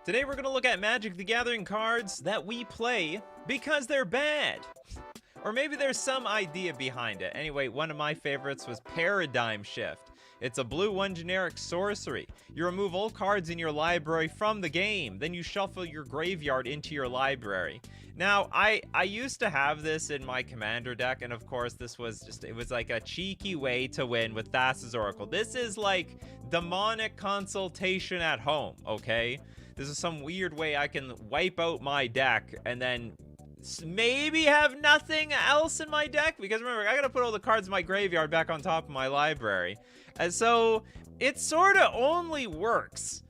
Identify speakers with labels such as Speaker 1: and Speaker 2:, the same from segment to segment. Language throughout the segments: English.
Speaker 1: Today we're going to look at Magic the Gathering cards that we play because they're bad. Or maybe there's some idea behind it. Anyway, one of my favorites was Paradigm Shift. It's a blue 1 generic sorcery. You remove all cards in your library from the game. Then you shuffle your graveyard into your library. Now, I used to have this in my commander deck, and of course this was just, it was like a cheeky way to win with Thassa's Oracle. This is like demonic consultation at home, okay? This is some weird way I can wipe out my deck and then maybe have nothing else in my deck, because remember, I gotta put all the cards in my graveyard back on top of my library. And so it sort of only works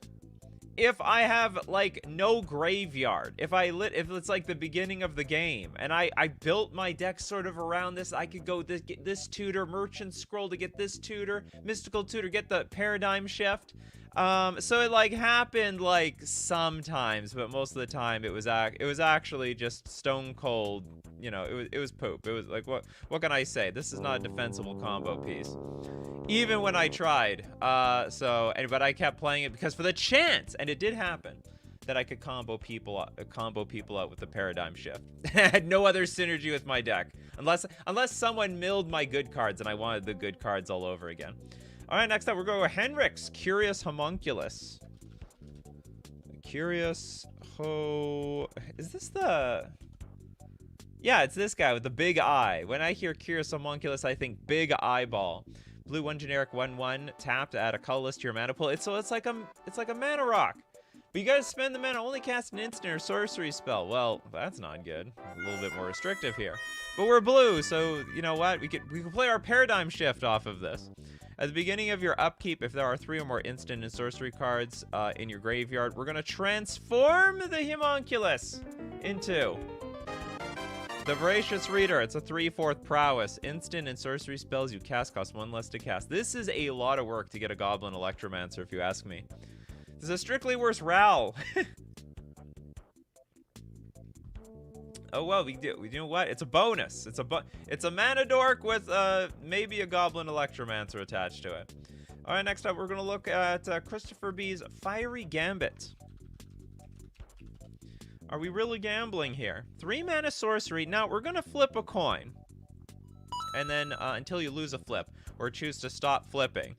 Speaker 1: if I have like no graveyard. If it's like the beginning of the game and I built my deck sort of around this, I could go get this tutor, Merchant Scroll to get this tutor, Mystical Tutor, get the Paradigm Shift. So it like happened like sometimes, but most of the time it was actually just stone cold, you know, it was poop. It was like, what can I say? This is not a defensible combo piece. Even when I tried. But I kept playing it because for the chance, and it did happen, that I could combo people out with the Paradigm Shift. I had no other synergy with my deck. Unless someone milled my good cards and I wanted the good cards all over again. Alright, next up we're going with Henrik's Curious Homunculus. Is this the... Yeah, it's this guy with the big eye. When I hear Curious Homunculus, I think big eyeball. Blue 1 generic 1/1 tapped to add a colorless to your mana pool. It's like a mana rock. But you gotta spend the mana, only cast an instant or sorcery spell. Well, that's not good. A little bit more restrictive here. But we're blue, so you know what? We could play our Paradigm Shift off of this. At the beginning of your upkeep, if there are 3 or more instant and sorcery cards in your graveyard, we're gonna transform the homunculus into the Voracious Reader. It's a 3/4 prowess. Instant and sorcery spells you cast cost 1 less to cast. This is a lot of work to get a Goblin Electromancer, if you ask me. This is a strictly worse Ral. Oh well, you know what? It's a bonus. It's a mana dork with maybe a Goblin Electromancer attached to it. All right, next up we're gonna look at Christopher B's Fiery Gambit. Are we really gambling here? 3 mana sorcery. Now we're gonna flip a coin, and then until you lose a flip or choose to stop flipping.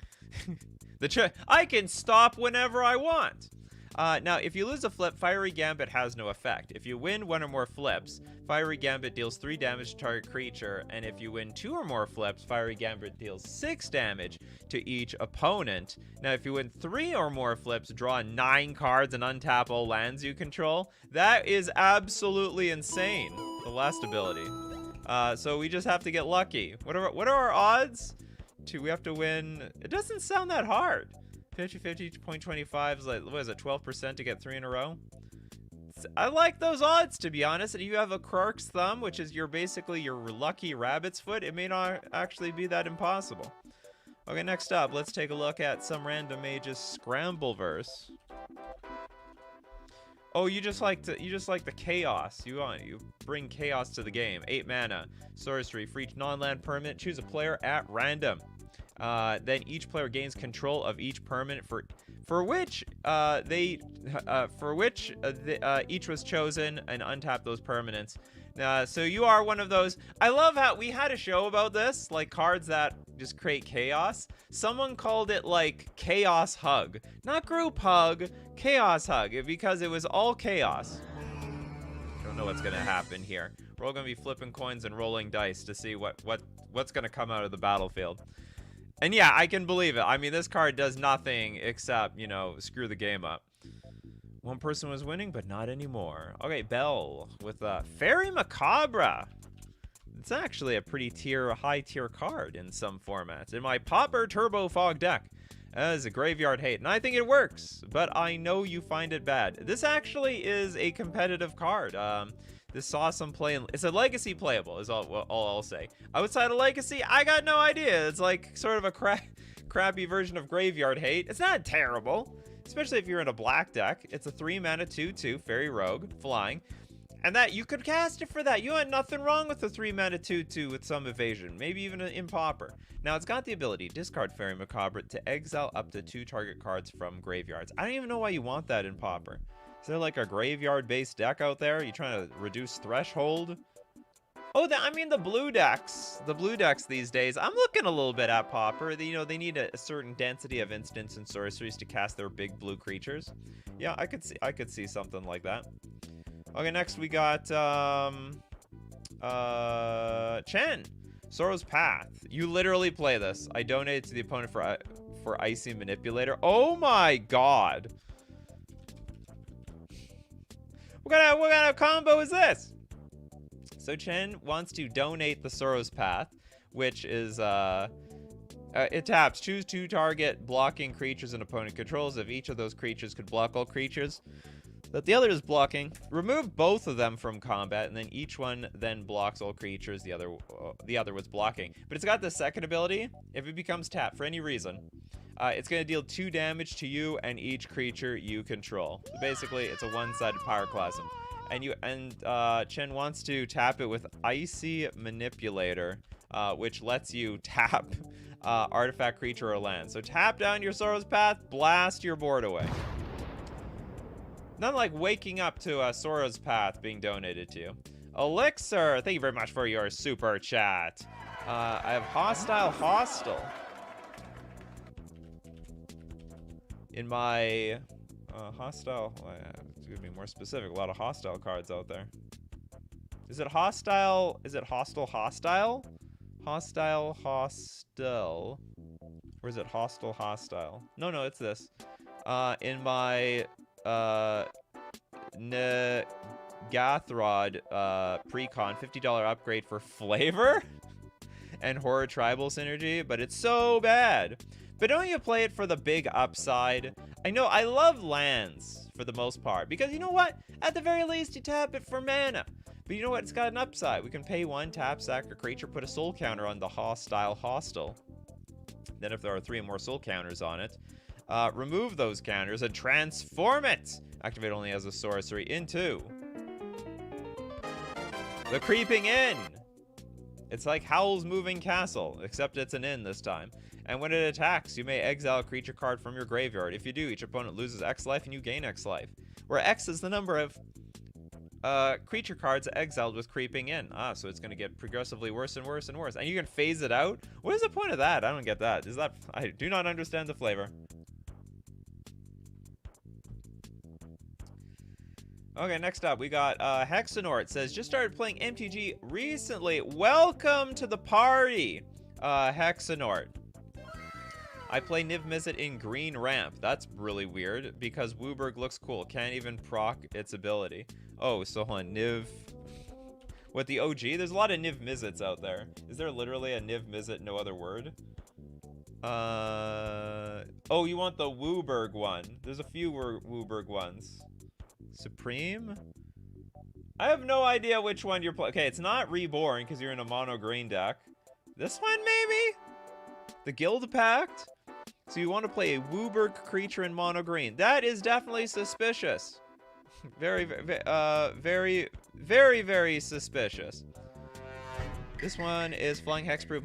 Speaker 1: I can stop whenever I want. Now, if you lose a flip, Fiery Gambit has no effect. If you win 1 or more flips, Fiery Gambit deals 3 damage to target creature, and if you win 2 or more flips, Fiery Gambit deals 6 damage to each opponent. Now, if you win 3 or more flips, draw 9 cards and untap all lands you control. That is absolutely insane, the last ability. So we just have to get lucky. What are our odds? We have to win. It doesn't sound that hard. 50/50, 0.25 is like, what is it, 12% to get 3 in a row? I like those odds, to be honest. And if you have a Krark's Thumb, which is basically your lucky rabbit's foot, it may not actually be that impossible. Okay, next up, let's take a look at some random mages Scrambleverse. Oh, you just like the chaos. You bring chaos to the game. 8 mana, sorcery for each non-land permanent. Choose a player at random. Then each player gains control of each permanent for which each was chosen, and untap those permanents. So you are one of those. I love how we had a show about this, like cards that just create chaos. Someone called it like Chaos Hug, not Group Hug, Chaos Hug, because it was all chaos. Don't know what's gonna happen here. We're all gonna be flipping coins and rolling dice to see what's gonna come out of the battlefield. And yeah, I can believe it. I mean, this card does nothing except, you know, screw the game up. One person was winning, but not anymore. Okay, Bell with Fairy Macabre. It's actually a pretty high tier card in some formats. In my Pauper Turbo Fog deck, as a graveyard hate, and I think it works, but I know you find it bad. This actually is a competitive card. This saw some play, it's a legacy playable, is all I'll say. Outside of legacy, I got no idea. It's like sort of a crappy version of Graveyard Hate. It's not terrible, especially if you're in a black deck. It's a 3 mana 2/2 Fairy Rogue, flying. And that, you could cast it for that. You had nothing wrong with the 3 mana 2/2 with some evasion, maybe even in Pauper. Now, it's got the ability, discard Fairy Macabre to exile up to 2 target cards from graveyards. I don't even know why you want that in Pauper. Is there like a graveyard-based deck out there? You trying to reduce threshold? Oh, I mean the blue decks. The blue decks these days. I'm looking a little bit at Pauper. You know, they need a certain density of instants and sorceries to cast their big blue creatures. Yeah, I could see something like that. Okay, next we got Chen. Sorrow's Path. You literally play this. I donated to the opponent for Icy Manipulator. Oh my god. What kind of combo is this? So Chen wants to donate the Sorrow's Path, which is, it taps. Choose 2 target blocking creatures an opponent controls. If each of those creatures could block all creatures that the other is blocking, remove both of them from combat, and then each one then blocks all creatures the other was blocking. But it's got the second ability. If it becomes tapped for any reason, it's going to deal 2 damage to you and each creature you control. So basically, it's a one-sided pyroclasm. And Chen wants to tap it with Icy Manipulator, which lets you tap artifact, creature, or land. So tap down your Sorrow's Path, blast your board away. Nothing like waking up to a Sorrow's Path being donated to you. Elixir, thank you very much for your super chat. I have Hostile. In my Hostile, to be more specific, a lot of Hostile cards out there. Is it Hostile? Is it Hostile? Hostile, or is it Hostile? No, it's this. In my Ngathrod pre-con $50 upgrade for flavor and horror tribal synergy, but it's so bad. But don't you play it for the big upside? I know, I love lands for the most part, because you know what? At the very least, you tap it for mana. But you know what? It's got an upside. We can pay 1, tap, sack a creature, put a soul counter on the Hostile. Then if there are 3 or more soul counters on it, remove those counters and transform it. Activate only as a sorcery into the Creeping Inn. It's like Howl's Moving Castle, except it's an inn this time. And when it attacks, you may exile a creature card from your graveyard. If you do, each opponent loses X life and you gain X life, where X is the number of creature cards exiled with Creeping Inn. So it's going to get progressively worse and worse and worse. And you can phase it out? What is the point of that? I don't get that. I do not understand the flavor. Okay, next up, we got Hexenor. It says, just started playing MTG recently. Welcome to the party, Hexenor. I play Niv Mizzet in green ramp. That's really weird, because Wooburg looks cool. Can't even proc its ability. Oh, so hold on, Niv... What, the OG? There's a lot of Niv Mizzets out there. Is there literally a Niv Mizzet, no other word? Oh, you want the Wooburg one. There's a few Wooburg ones. Supreme? I have no idea which one you're playing. Okay, it's not Reborn, because you're in a mono green deck. This one, maybe? The Guild Pact? So you want to play a Wooburg creature in mono green. That is definitely suspicious. Very, very suspicious. This one is flying hexproof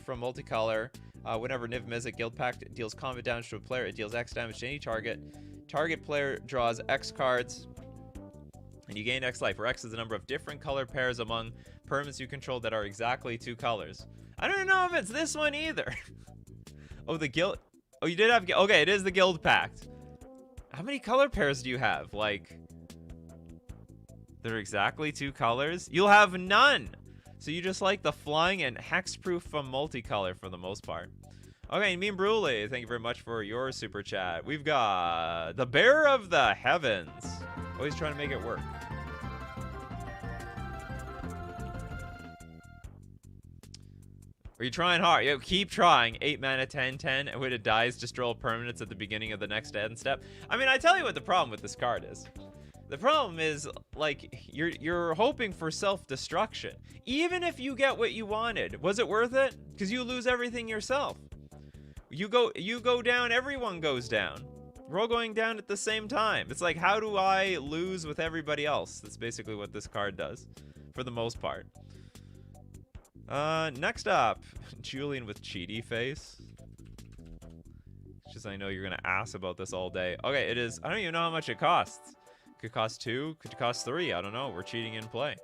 Speaker 1: from multicolor. Whenever Niv Mizzet Guild Pact deals combat damage to a player, it deals X damage to any target. Target player draws X cards, and you gain X life, where X is the number of different color pairs among permanents you control that are exactly 2 colors. I don't know if it's this one either. Oh, the guild. Oh, you did have. Okay, it is the Guild Pact. How many color pairs do you have? Like, they're exactly 2 colors? You'll have none. So you just like the flying and hexproof from multicolor for the most part. Okay, Meme Brule, thank you very much for your super chat. We've got the Bearer of the Heavens. Always trying to make it work. Are you trying hard? Yo, keep trying. 8 mana, 10/10, and when it dies, just roll permanents at the beginning of the next end step. I mean, I tell you what the problem with this card is. The problem is, like, you're hoping for self-destruction. Even if you get what you wanted, was it worth it? Because you lose everything yourself. You go down, everyone goes down. We're all going down at the same time. It's like, how do I lose with everybody else? That's basically what this card does, for the most part. Next up, Julian with cheaty face. Just I know you're gonna ask about this all day. Okay, it is. I don't even know how much it costs. Could cost 2, could cost 3. I don't know. We're cheating in play.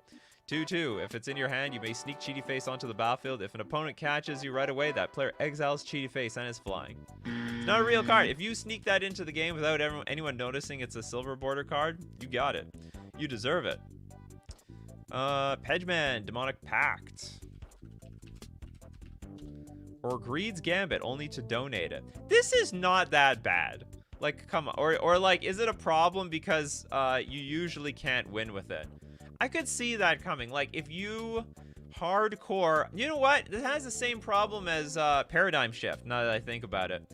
Speaker 1: 2/2. If it's in your hand, you may sneak Cheaty Face onto the battlefield. If an opponent catches you right away, that player exiles Cheaty Face and is flying. It's not a real card. If you sneak that into the game without anyone noticing it's a silver border card, you got it. You deserve it. Pedgeman, Demonic Pact. Or Greed's Gambit, only to donate it. This is not that bad. Like, come on. Or like, is it a problem because you usually can't win with it? I could see that coming. Like, if you hardcore... You know what? This has the same problem as Paradigm Shift, now that I think about it.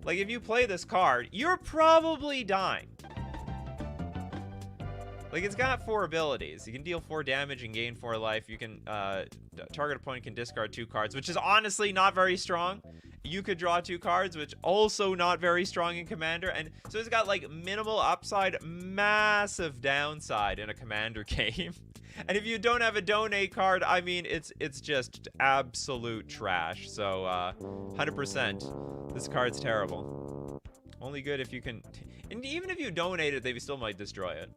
Speaker 1: Like, if you play this card, you're probably dying. Like, it's got 4 abilities. You can deal 4 damage and gain 4 life. You can, target opponent can discard 2 cards, which is honestly not very strong. You could draw 2 cards, which also not very strong in Commander. And so it's got, like, minimal upside, massive downside in a Commander game. And if you don't have a donate card, I mean, it's just absolute trash. So, 100%. This card's terrible. Only good if you can... And even if you donate it, they still might destroy it.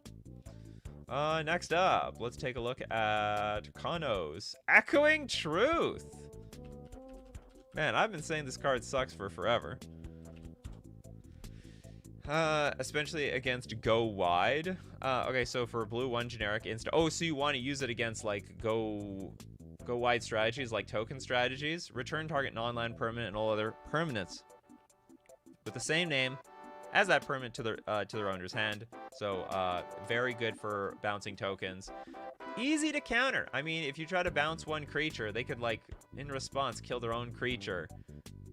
Speaker 1: Next up, let's take a look at Kano's Echoing Truth. Man, I've been saying this card sucks for forever. Especially against Go Wide. Okay, so for blue, 1 generic insta. Oh, so you want to use it against like Go Wide strategies, like token strategies. Return target non-land permanent and all other permanents with the same name as that permanent to their owner's hand. So very good for bouncing tokens. Easy to counter. I mean, if you try to bounce one creature, they could, like, in response, kill their own creature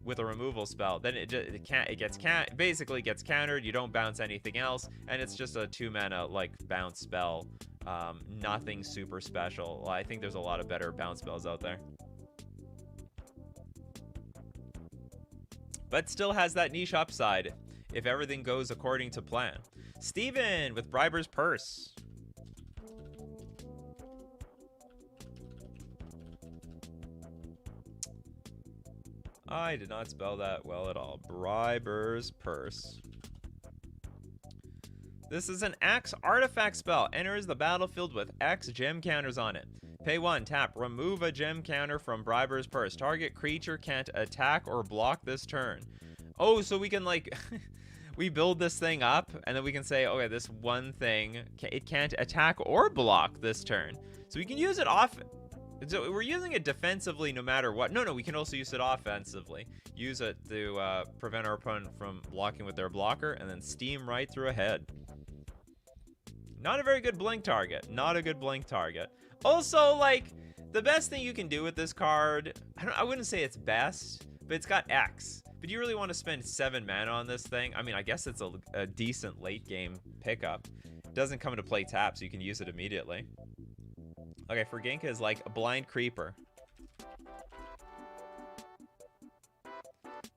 Speaker 1: with a removal spell. Then it basically gets countered. You don't bounce anything else, and it's just a 2-mana like bounce spell. Nothing super special. Well, I think there's a lot of better bounce spells out there, but still has that niche upside if everything goes according to plan. Steven with Briber's Purse. I did not spell that well at all. Briber's Purse. This is an X artifact spell. Enters the battlefield with X gem counters on it. Pay 1, tap, remove a gem counter from Briber's Purse. Target creature can't attack or block this turn. Oh, so we can, like, we build this thing up, and then we can say, okay, this one thing, it can't attack or block this turn. So we can use it off. So we're using it defensively no matter what. No, we can also use it offensively. Use it to prevent our opponent from blocking with their blocker, and then steam right through a head. Not a very good blink target. Not a good blink target. Also, like, the best thing you can do with this card, I wouldn't say it's best, but it's got X. But you really want to spend 7 mana on this thing? I mean, I guess it's a decent late game pickup. It doesn't come into play tap, so you can use it immediately. Okay, for Genka is like a Blind Creeper.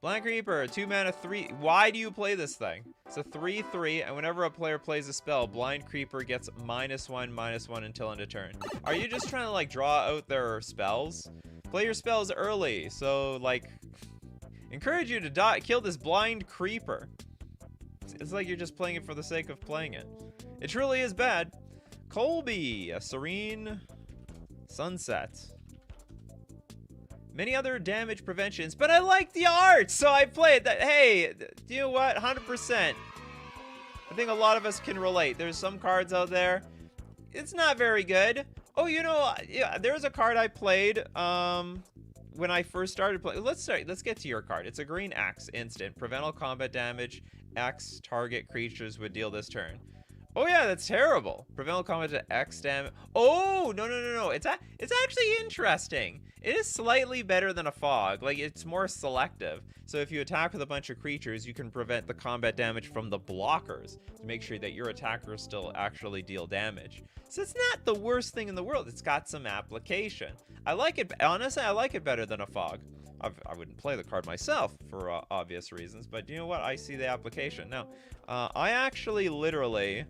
Speaker 1: Blind Creeper, 2 mana, 3. Why do you play this thing? It's a 3/3, and whenever a player plays a spell, Blind Creeper gets -1/-1 until end of turn. Are you just trying to, like, draw out their spells? Play your spells early, so, like, encourage you to kill this Blind Creeper. It's like you're just playing it for the sake of playing it. It truly is bad. Colby, a Serene Sunset. Many other damage preventions, but I like the art, so I played that. Hey, you know what? 100%. I think a lot of us can relate. There's some cards out there. It's not very good. Oh, you know, yeah, there's a card I played when I first started playing. Let's get to your card. It's a green X instant. Prevent all combat damage. X target creatures would deal this turn. Oh yeah, that's terrible. Prevent all combat to X damage. Oh, no. It's actually interesting. It is slightly better than a fog. Like, it's more selective. So if you attack with a bunch of creatures, you can prevent the combat damage from the blockers to make sure that your attackers still actually deal damage. So it's not the worst thing in the world. It's got some application. I like it. Honestly, I like it better than a fog. I wouldn't play the card myself for obvious reasons, but you know what? I see the application. Now, I actually literally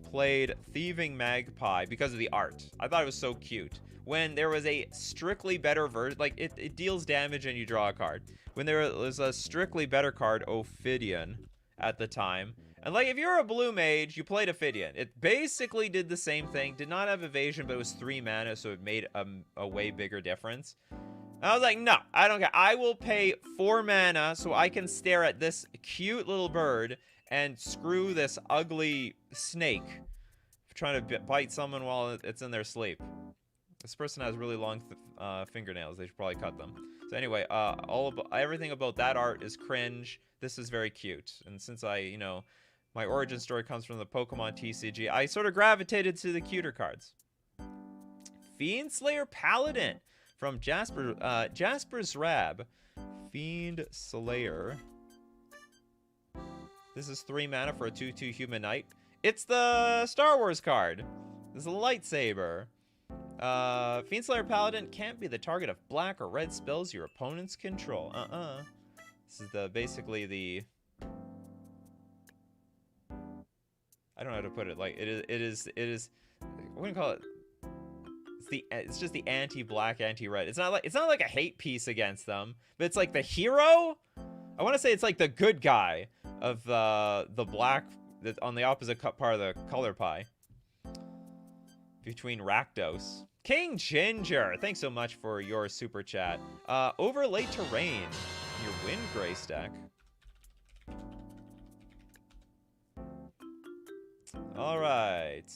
Speaker 1: played Thieving Magpie because of the art. I thought it was so cute. when there was a strictly better version. Like, it deals damage and you draw a card. When there was a strictly better card, Ophidian, at the time. And, like, if you're a blue mage, you played Ophidian. It basically did the same thing. Did not have evasion, but it was 3 mana, so it made a way bigger difference. And I was like, no, I don't care. I will pay 4 mana so I can stare at this cute little bird and screw this ugly snake trying to bite someone while it's in their sleep. This person has really long fingernails. They should probably cut them. So anyway, everything about that art is cringe. This is very cute. And since my origin story comes from the Pokemon TCG, I sort of gravitated to the cuter cards. Fiend Slayer Paladin from Jasper's Rab. Fiend Slayer. This is 3 mana for a 2/2 human knight. It's the Star Wars card. This is a lightsaber. Fiend Slayer Paladin can't be the target of black or red spells your opponents control. This is basically the... I don't know how to put it. Like, it is. I wouldn't call it. It's just the anti-black, anti-red. It's not like a hate piece against them, but it's like the hero. I want to say it's like the good guy of the black on the opposite part of the color pie. Between Rakdos. King Ginger, thanks so much for your super chat. Overlay terrain, your Windgrace deck. All right,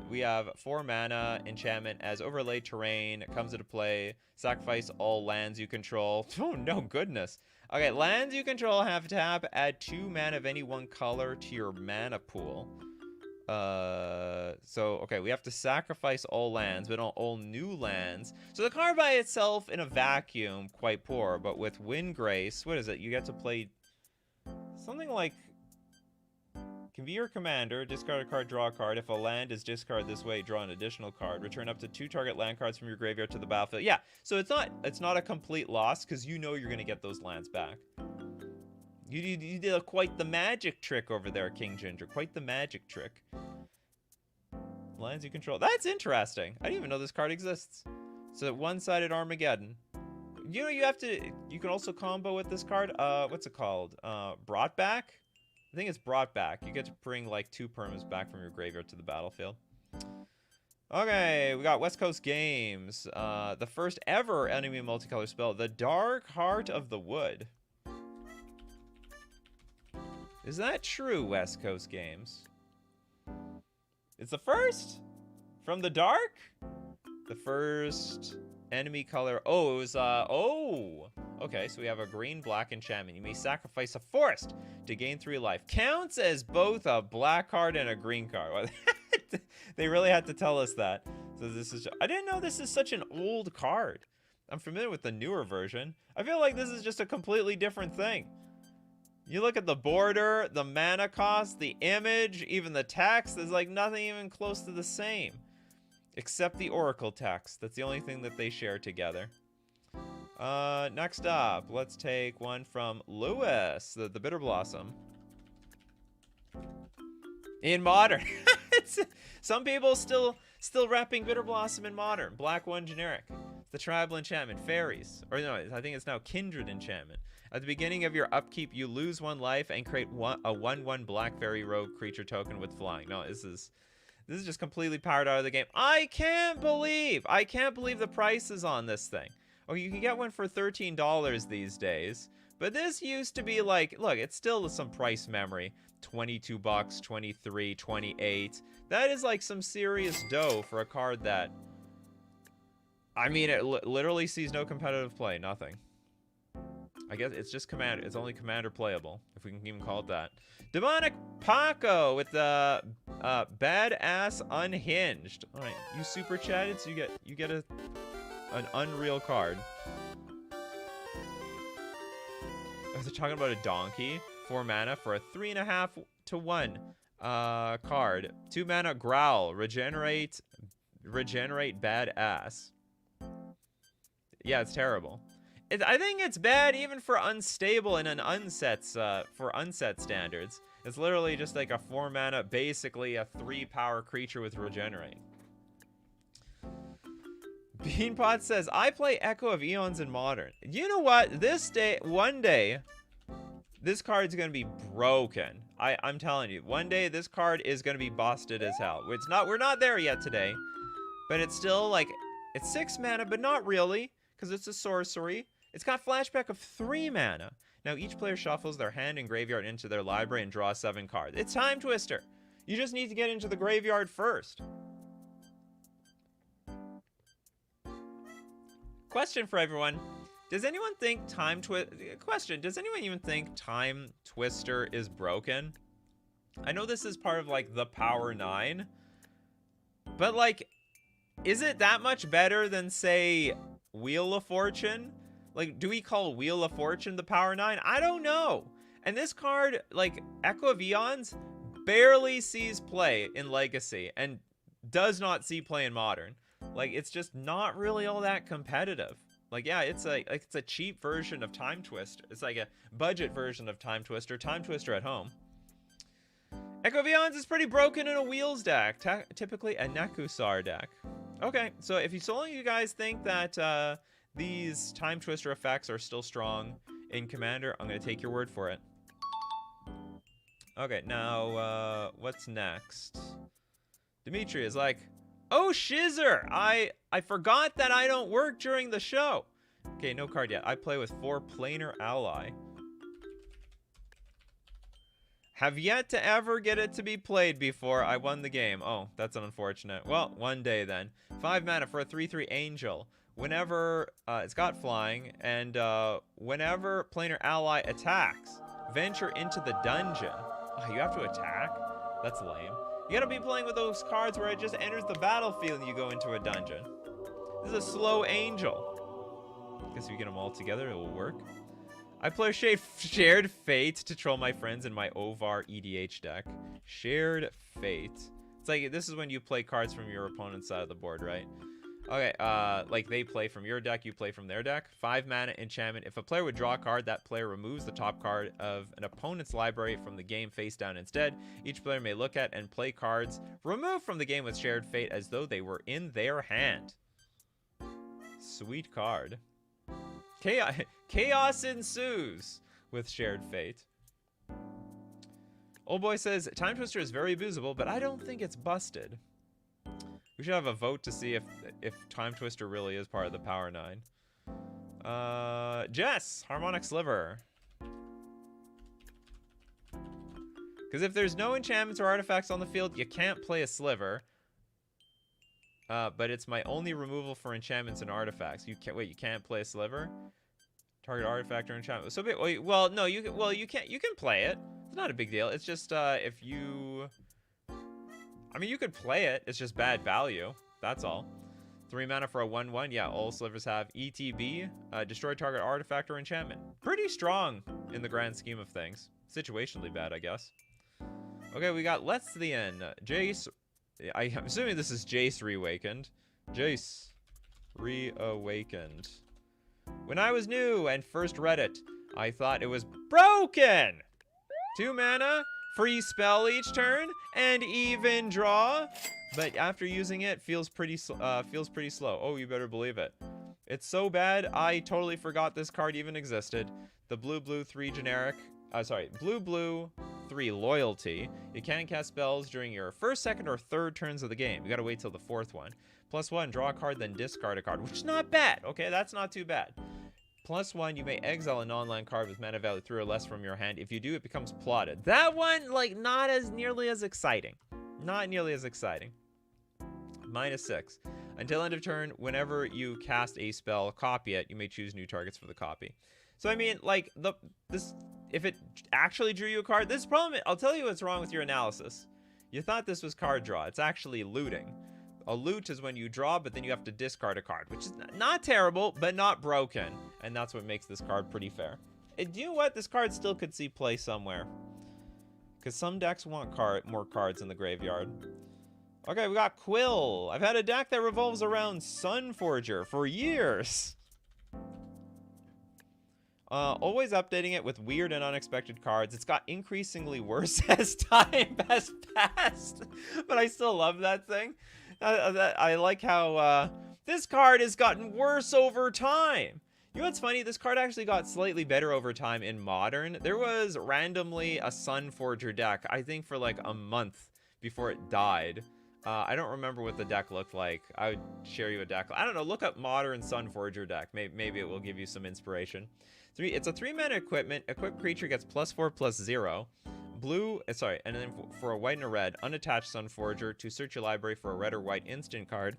Speaker 1: we have 4 mana enchantment as overlay terrain. It comes into play. Sacrifice all lands you control. Oh no, goodness. Okay, lands you control have tap. Add 2 mana of any one color to your mana pool. Okay, we have to sacrifice all lands, but not all new lands. So the card by itself in a vacuum, quite poor. But with Windgrace, what is it? You get to play something like... Can be your commander, discard a card, draw a card. If a land is discarded this way, draw an additional card. Return up to 2 target land cards from your graveyard to the battlefield. Yeah, so it's not a complete loss, because you know you're going to get those lands back. You did quite the magic trick over there, King Ginger. Quite the magic trick. Lands you control. That's interesting. I didn't even know this card exists. So one-sided Armageddon. You know, you can also combo with this card. What's it called? Brought Back? I think it's Brought Back. You get to bring like 2 permanents back from your graveyard to the battlefield. Okay, we got West Coast Games. The first ever enemy multicolor spell, the Dark Heart of the Wood. Is that true, West Coast Games? It's the first? From the dark? The first enemy color. Oh, it was, okay, so we have a green-black enchantment. You may sacrifice a forest to gain 3 life. Counts as both a black card and a green card. They really had to tell us that. So this is... I didn't know this is such an old card. I'm familiar with the newer version. I feel like this is just a completely different thing. You look at the border, the mana cost, the image, even the text. There's like nothing even close to the same. Except the Oracle text. That's the only thing that they share together. Next up, let's take one from Lewis, the Bitter Blossom. In Modern. Some people still repping Bitter Blossom in Modern. Black 1 generic. The tribal enchantment, fairies. Or no, I think it's now kindred enchantment. At the beginning of your upkeep, you lose 1 life and create a 1/1 black fairy rogue creature token with flying. No, this is just completely powered out of the game. I can't believe the prices on this thing. Oh, you can get one for $13 these days. But this used to be like, look, it's still some price memory. $22, $23, $28. That is like some serious dough for a card that... I mean, it literally sees no competitive play, nothing. I guess it's just commander. It's only commander playable, if we can even call it that. Demonic Paco with the badass unhinged. All right, you super chatted, so you get an unreal card. Oh, they're talking about a donkey. 4 mana for a 3.5 to 1 card. 2 mana growl. Regenerate badass. Yeah, it's terrible. I think it's bad even for unstable and for unset standards. It's literally just like a 4 mana, basically a 3 power creature with regenerate. Beanpot says, I play Echo of Eons in Modern. You know what? One day, this card's going to be broken. I'm telling you. One day, this card is going to be busted as hell. We're not there yet today. But it's still, like, it's 6 mana, but not really. Because it's a sorcery. It's got flashback of 3 mana. Now, each player shuffles their hand and graveyard into their library and draws 7 cards. It's Time Twister. You just need to get into the graveyard first. Question for everyone. Does anyone think does anyone even think Time Twister is broken? I know this is part of, like, the Power 9. But, like, is it that much better than, say, Wheel of Fortune? Like, do we call Wheel of Fortune the Power 9? I don't know. And this card, like, Echo of Eons, barely sees play in Legacy and does not see play in Modern. Like, it's just not really all that competitive. Like, yeah, it's a cheap version of Time Twister. It's like a budget version of Time Twister at home. Echo of Eons is pretty broken in a Wheels deck, typically a Nekusar deck. Okay, so so long you guys think that these Time Twister effects are still strong in Commander, I'm going to take your word for it. Okay, now, what's next? Dimitri is like, oh, Shizer! I forgot that I don't work during the show. Okay, no card yet. I play with 4 Planar Ally. Have yet to ever get it to be played before I won the game. Oh, that's unfortunate. Well, one day then. 5 mana for a 3/3 Angel. Whenever it's got flying, and whenever Planar Ally attacks, venture into the dungeon. Oh, you have to attack? That's lame. You gotta be playing with those cards where it just enters the battlefield and you go into a dungeon. This is a slow Angel. Guess if you get them all together, it will work. I play Shared Fate to troll my friends in my Ovar EDH deck. Shared Fate. It's like, this is when you play cards from your opponent's side of the board, right? Okay, like they play from your deck, you play from their deck. 5 mana enchantment. If a player would draw a card, that player removes the top card of an opponent's library from the game face down instead. Each player may look at and play cards removed from the game with Shared Fate as though they were in their hand. Sweet card. Chaos ensues with Shared Fate. Old Boy says, Time Twister is very abusable, but I don't think it's busted. We should have a vote to see if Time Twister really is part of the Power 9. Jess, Harmonic Sliver. Because if there's no enchantments or artifacts on the field, you can't play a Sliver. But it's my only removal for enchantments and artifacts. You can't play a Sliver? Target artifact or enchantment. So, well, no, you can play it. It's not a big deal. It's just if you, I mean, you could play it. It's just bad value. That's all. 3 mana for a 1/1. Yeah, all Slivers have ETB. Destroy target artifact or enchantment. Pretty strong in the grand scheme of things. Situationally bad, I guess. Okay, we got Lethian. Jace. I'm assuming this is Jace Reawakened. Jace Reawakened. When I was new and first read it, I thought it was broken! 2 mana, free spell each turn, and even draw. But after using it, feels pretty slow. Oh, you better believe it. It's so bad, I totally forgot this card even existed. The blue 3 generic. Blue 3 loyalty. You can't cast spells during your first, second, or third turns of the game. You gotta wait till the 4th one. +1, draw a card, then discard a card, which is not bad. Okay, that's not too bad. +1, you may exile a non-land card with mana value 3 or less from your hand. If you do, it becomes plotted. That one, like, not as nearly as exciting. Not nearly as exciting. -6. Until end of turn, whenever you cast a spell, copy it. You may choose new targets for the copy. So I mean, like, if it actually drew you a card, this problem, I'll tell you what's wrong with your analysis. You thought this was card draw. It's actually looting. A loot is when you draw, but then you have to discard a card, which is not terrible, but not broken. And that's what makes this card pretty fair. And you know what? This card still could see play somewhere. Because some decks want more cards in the graveyard. Okay, we got Quill. I've had a deck that revolves around Sunforger for years. Always updating it with weird and unexpected cards. It's got increasingly worse as time has passed. But I still love that thing. I like how... This card has gotten worse over time. You know what's funny? This card actually got slightly better over time in Modern. There was randomly a Sun Forger deck, I think for like a month before it died. I don't remember what the deck looked like. I would share you a deck. I don't know, look up Modern Sun Forger deck. Maybe it will give you some inspiration. It's a 3-mana equipment. Equipped creature gets +4/+0. Blue, and then for a white and a red, unattached Sun Forger to search your library for a red or white instant card.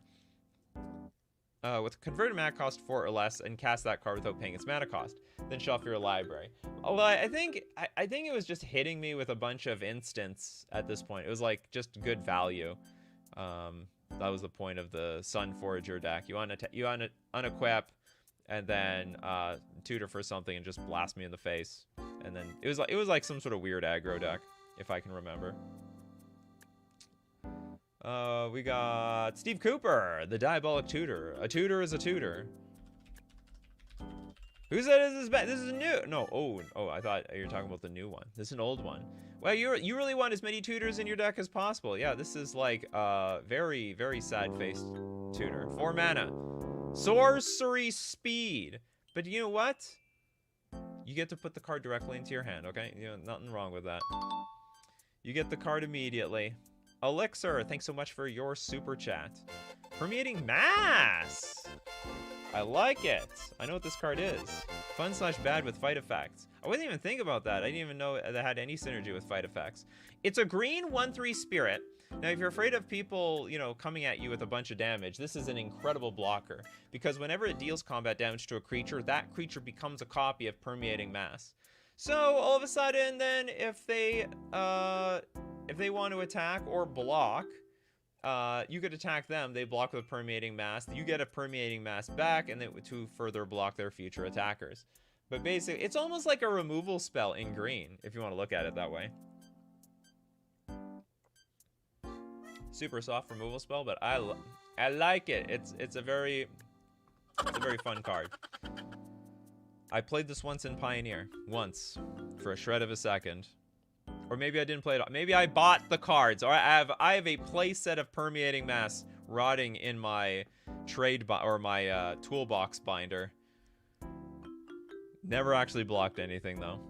Speaker 1: With converted mana cost 4 or less, and cast that card without paying its mana cost. Then shuffle your library. Although I think it was just hitting me with a bunch of instants at this point. It was like just good value. That was the point of the Sun Forger deck. You unequip, and then tutor for something and just blast me in the face. And then it was like some sort of weird aggro deck, if I can remember. We got Steve Cooper, the Diabolic Tutor. A tutor is a tutor. Who said this is bad? This is a new. No. Oh, I thought you were talking about the new one. This is an old one. Well, you really want as many tutors in your deck as possible. Yeah, this is like very, very sad-faced tutor. 4 mana. Sorcery speed. But you know what? You get to put the card directly into your hand, okay? You know, nothing wrong with that. You get the card immediately. Elixir, thanks so much for your super chat. Permeating Mass. I like it. I know what this card is. Fun/bad with fight effects. I wouldn't even think about that. I didn't even know that had any synergy with fight effects. It's a green 1/3 spirit. Now, if you're afraid of people, you know, coming at you with a bunch of damage, this is an incredible blocker. Because whenever it deals combat damage to a creature, that creature becomes a copy of Permeating Mass. So, all of a sudden, then, if they want to attack or block, you could attack them. They block with Permeating Mass. You get a Permeating Mass back, and then to further block their future attackers. But basically, it's almost like a removal spell in green, if you want to look at it that way. Super soft removal spell, but I like it. It's a very fun card. I played this once in Pioneer. Once. For a shred of a second. Or maybe I didn't play it. Maybe I bought the cards. Or I have a play set of Permeating Mass rotting in my my toolbox binder. Never actually blocked anything though.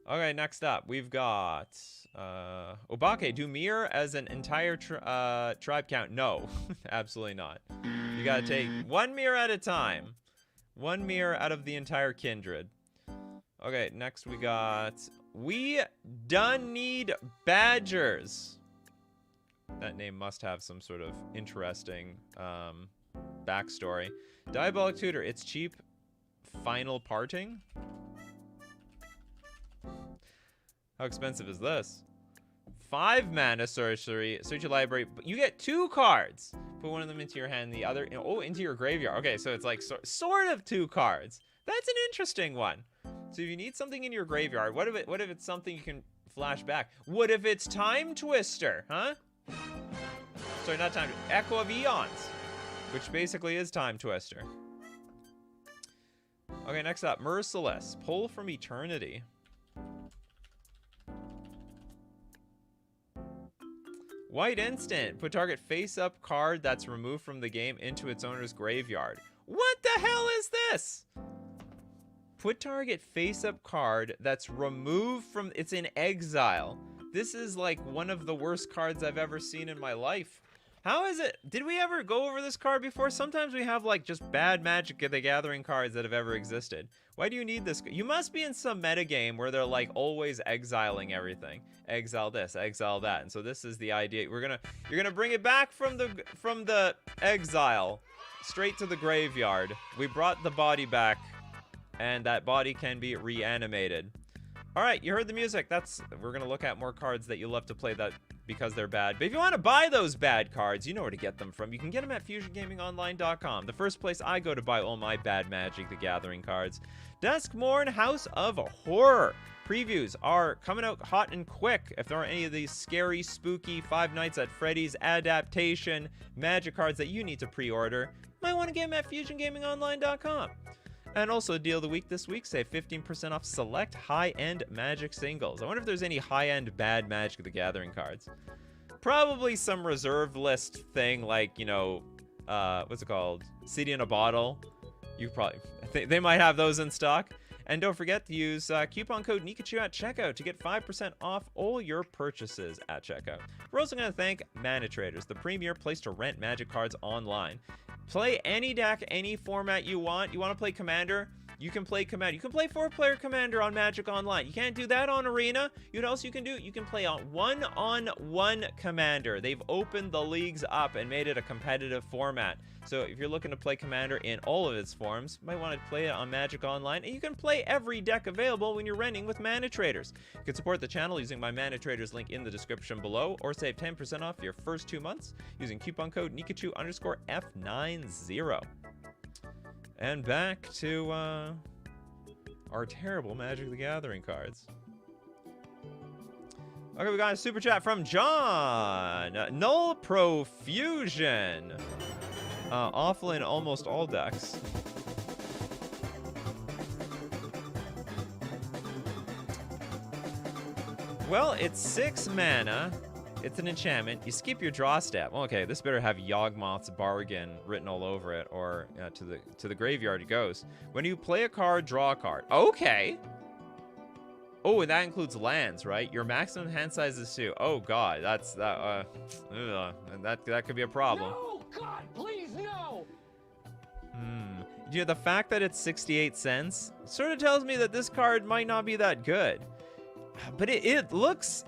Speaker 1: Okay, next up we've got Obake. Do mirror as an entire tribe count? No, absolutely not. You gotta take 1 mirror at a time. 1 mirror out of the entire kindred. Okay, next we got We Done Need Badgers. That name must have some sort of interesting backstory. Diabolic Tutor. It's cheap. Final parting. How expensive is this? 5 mana sorcery. Search your library. But you get 2 cards. Put one of them into your hand, the other into your graveyard. Okay, so it's like sort of 2 cards. That's an interesting one. So if you need something in your graveyard, what if it's something you can flash back? What if it's Time Twister, huh? Sorry, not Time Twister. Echo of Eons, which basically is Time Twister. Okay, next up, Merciless. Pull from Eternity. White instant. Put target face-up card that's removed from the game into its owner's graveyard. What the hell is this? Put target face-up card that's removed from... It's in exile. This is like one of the worst cards I've ever seen in my life. How is it? Did we ever go over this card before? Sometimes we have like just bad Magic the Gathering cards that have ever existed. Why do you need this? You must be in some metagame where they're like always exiling everything. Exile this, exile that. And so this is the idea. You're gonna bring it back from the exile straight to the graveyard. We brought the body back, and that body can be reanimated. All right, you heard the music. We're gonna look at more cards that you love to play that because they're bad. But if you want to buy those bad cards, you know where to get them from. You can get them at FusionGamingOnline.com, the first place I go to buy all my bad Magic the Gathering cards. Duskmourn House of Horror. Previews are coming out hot and quick. If there are any of these scary, spooky Five Nights at Freddy's adaptation Magic cards that you need to pre-order, you might want to get them at FusionGamingOnline.com. And also, deal of the week this week, save 15% off select high-end Magic singles. I wonder if there's any high-end bad Magic the Gathering cards. Probably some reserve list thing like, you know, what's it called? CD in a bottle. You probably, they might have those in stock. And don't forget to use coupon code Nikachu at checkout to get 5% off all your purchases at checkout. We're also going to thank Mana Traders, the premier place to rent Magic cards online. Play any deck, any format you want. You want to play Commander? You can play Commander. You can play 4-player Commander on Magic Online. You can't do that on Arena. You know what else you can do? You can play on one-on-one Commander. They've opened the leagues up and made it a competitive format. So if you're looking to play Commander in all of its forms, you might want to play it on Magic Online. And you can play every deck available when you're renting with Mana Traders. You can support the channel using my Mana Traders link in the description below, or save 10% off your first 2 months using coupon code Nikachu_F90. And back to our terrible Magic the Gathering cards. Okay, we got a super chat from John. Null Profusion. Awful in almost all decks. Well, it's 6 mana. It's an enchantment. You skip your draw step. Okay, this better have Yawgmoth's Bargain written all over it, or to the graveyard it goes. When you play a card, draw a card. Okay. Oh, and that includes lands, right? Your maximum hand size is 2. Oh God, that's that could be a problem.
Speaker 2: No, God, please no.
Speaker 1: You know, the fact that it's 68 cents sort of tells me that this card might not be that good. But it looks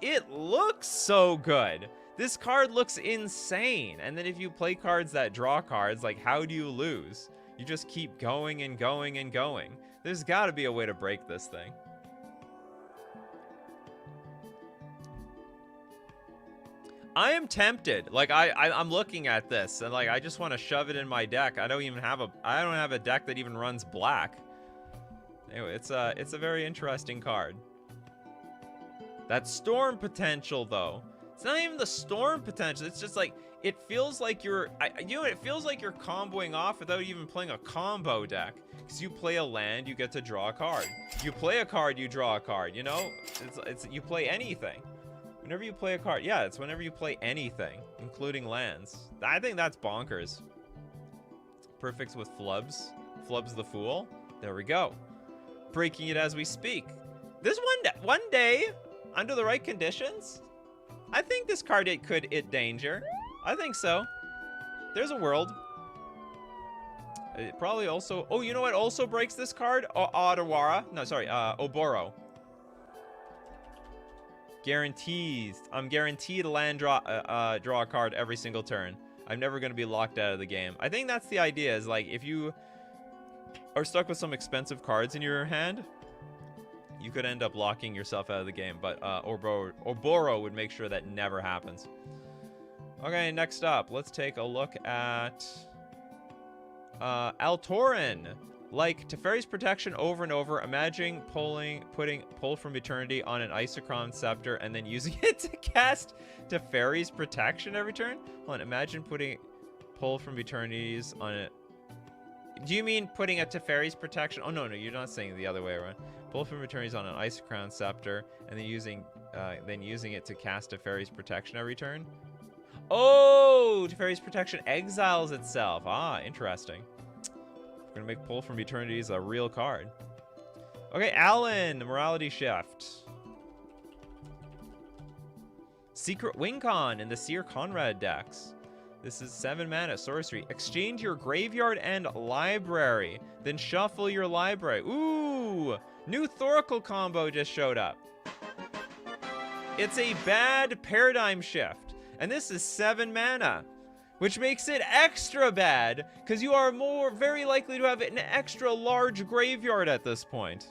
Speaker 1: so good. This card looks insane. And then if you play cards that draw cards, like, how do you lose? You just keep going and going and going. There's got to be a way to break this thing. I am tempted. Like, I'm looking at this and like I just want to shove it in my deck. I don't have a deck that even runs black. Anyway, it's a very interesting card. That storm potential, though. It's not even the storm potential. It's just like, it feels like you're, it feels like you're comboing off without even playing a combo deck. Because you play a land, you get to draw a card. You play a card, you draw a card. You know, you play anything. Whenever you play a card, yeah, it's whenever you play anything, including lands. I think that's bonkers. Perfects with Flubs. Flubs the Fool. There we go. Breaking it as we speak. This one day, under the right conditions, I think this card could hit danger. I think so. There's a world. It probably also... Oh, you know what also breaks this card? Odawara. No, sorry. Oboro. Guarantees. I'm guaranteed to land draw a card every single turn. I'm never going to be locked out of the game. I think that's the idea, is like, if you are stuck with some expensive cards in your hand, you could end up locking yourself out of the game, but Oboro would make sure that never happens. Okay, next up, let's take a look at Altorin. Like Teferi's Protection over and over, imagine putting Pull from Eternity on an Isochron Scepter and then using it to cast Teferi's Protection every turn? Hold on, imagine putting Pull from Eternities on it. Do you mean putting a Teferi's Protection? Oh, no, you're not saying the other way around. Pull from Eternities on an Isochron Scepter, and then using it to cast Teferi's Protection every turn? Oh, Teferi's Protection exiles itself. Ah, interesting. We're gonna make Pull from Eternities a real card. Okay, Alan, Morality Shift. Secret Wing-Con in the Seer Conrad decks. This is 7 mana, sorcery. Exchange your graveyard and library, then shuffle your library. Ooh, new Thoracle combo just showed up. It's a bad paradigm shift, and this is 7 mana, which makes it extra bad because you are very likely to have an extra large graveyard at this point.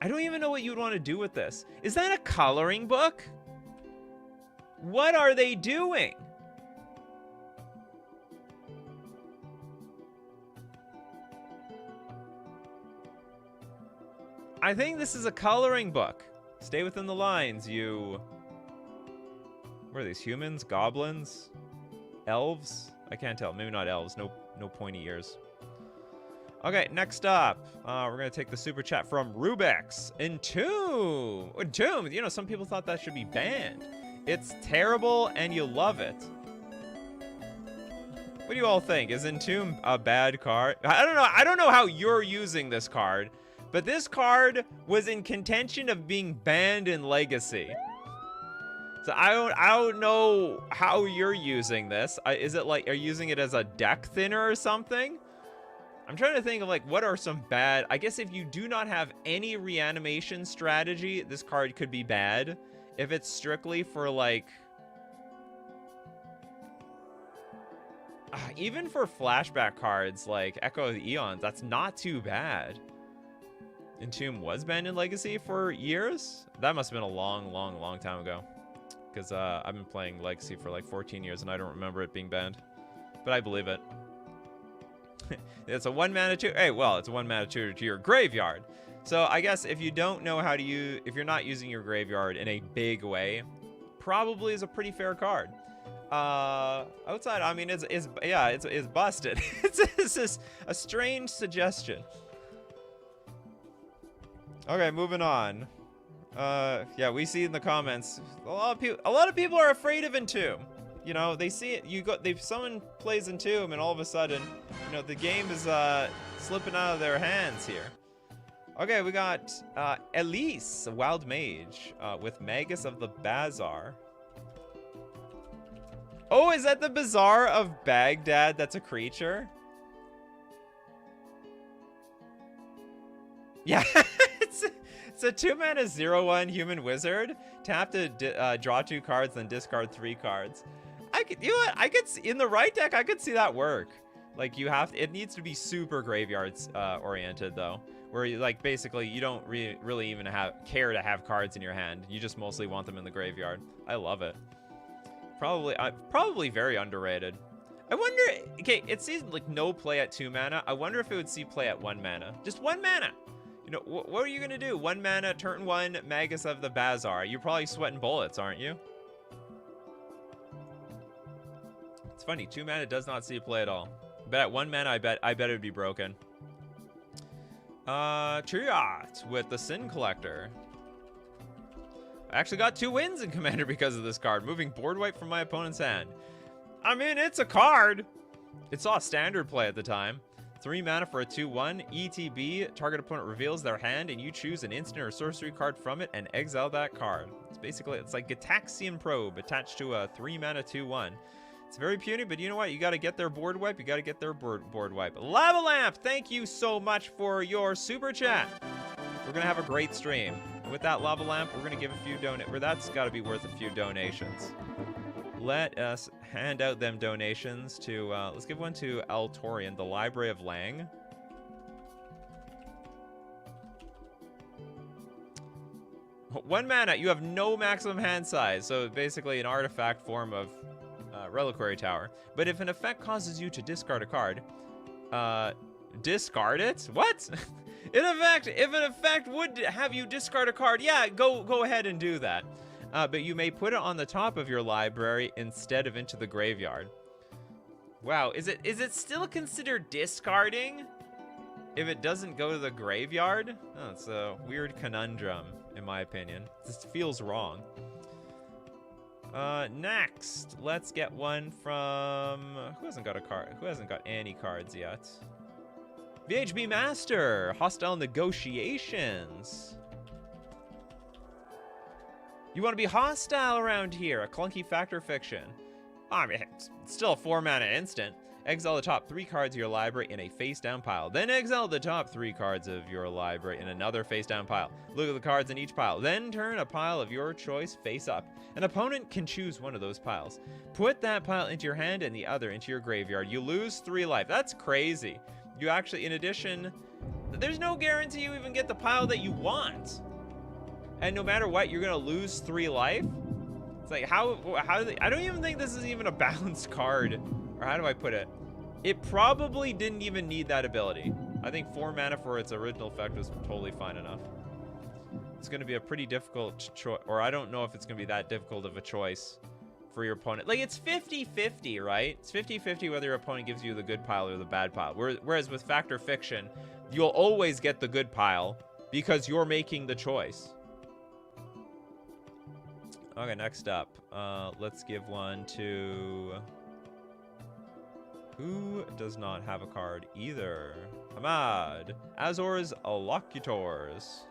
Speaker 1: I don't even know what you'd want to do with this. Is that a coloring book? What are they doing? I think this is a coloring book. Stay within the lines, you... What are these, humans? Goblins? Elves? I can't tell. Maybe not elves. No pointy ears. Okay, next up, we're gonna take the super chat from Rubix. Entomb. Entomb. You know, some people thought that should be banned. It's terrible, and you love it. What do you all think? Is Entomb a bad card? I don't know. I don't know how you're using this card, but this card was in contention of being banned in Legacy. So I don't know how you're using this. Is it like, are you using it as a deck thinner or something? I'm trying to think of like, what are some bad, I guess if you do not have any reanimation strategy, this card could be bad. If it's strictly for like, even for flashback cards like Echo of the Eons, that's not too bad. Entomb was banned in Legacy for years? That must have been a long time ago. Because I've been playing Legacy for like 14 years and I don't remember it being banned. But I believe it. It's a 1-mana tutor. Hey, well, it's a 1-mana tutor to your graveyard. So I guess if you don't know how to use, if you're not using your graveyard in a big way, probably is a pretty fair card. Outside, I mean, it's busted. It's just a strange suggestion. Okay, moving on. Yeah, we see in the comments a lot of people are afraid of Entomb. You know, they see it. Someone plays Entomb, and all of a sudden, you know, the game is slipping out of their hands here. Okay, we got Elise, a wild mage, with Magus of the Bazaar. Oh, is that the Bazaar of Baghdad? That's a creature. Yeah, it's a 2-mana 0/1 human wizard. Tap to draw 2 cards, then discard 3 cards. You know what? I could see, in the right deck, I could see that work. Like it needs to be super graveyards oriented though, where you, like, basically you don't really even care to have cards in your hand. You just mostly want them in the graveyard. I love it. Probably very underrated. I wonder. Okay, it sees like no play at 2 mana. I wonder if it would see play at 1 mana. Just 1 mana. You know, what are you gonna do? 1 mana, turn 1, Magus of the Bazaar. You're probably sweating bullets, aren't you? It's funny, 2 mana does not see play at all. But at 1 mana, I bet it would be broken. Triot with the Sin Collector. I actually got 2 wins in Commander because of this card, moving board wipe from my opponent's hand. I mean, it's a card. It saw standard play at the time. 3 mana for a 2/1. ETB, target opponent reveals their hand and you choose an instant or sorcery card from it and exile that card. It's like Gitaxian Probe attached to a 3 mana 2/1. It's very puny, but you know what? You got to get their board wipe. You got to get their board wipe. Lava Lamp, thank you so much for your super chat. We're going to have a great stream. And with that Lava Lamp, we're going to give a few that's got to be worth a few donations. Let us hand out them donations to, let's give one to Altorian, the Library of Lang. One mana, you have no maximum hand size, so basically an artifact form of Reliquary Tower. But if an effect causes you to discard a card, discard it? What? If an effect would have you discard a card, yeah, go ahead and do that. But you may put it on the top of your library instead of into the graveyard. Wow, is it still considered discarding if it doesn't go to the graveyard? Oh, it's a weird conundrum, in my opinion. This feels wrong. Next, let's get one from... Who hasn't got a card? Who hasn't got any cards yet? VHB Master, Hostile Negotiations. You want to be hostile around here? A clunky fact or fiction? I mean, it's still a 4-mana instant. Exile the top 3 cards of your library in a face-down pile. Then exile the top 3 cards of your library in another face-down pile. Look at the cards in each pile. Then turn a pile of your choice face up. An opponent can choose one of those piles. Put that pile into your hand and the other into your graveyard. You lose 3 life. That's crazy. You actually, in addition, there's no guarantee you even get the pile that you want. And no matter what, you're gonna lose 3 life? It's like, how do they, I don't even think this is even a balanced card. Or how do I put it? It probably didn't even need that ability. I think 4 mana for its original effect was totally fine enough. It's gonna be a pretty difficult choice, or I don't know if it's gonna be that difficult of a choice for your opponent. Like, it's 50-50, right? It's 50-50 whether your opponent gives you the good pile or the bad pile. Whereas with Fact or Fiction, you'll always get the good pile because you're making the choice. Okay, next up, let's give one to Who does not have a card either? Hamad. Azor's Allocutors.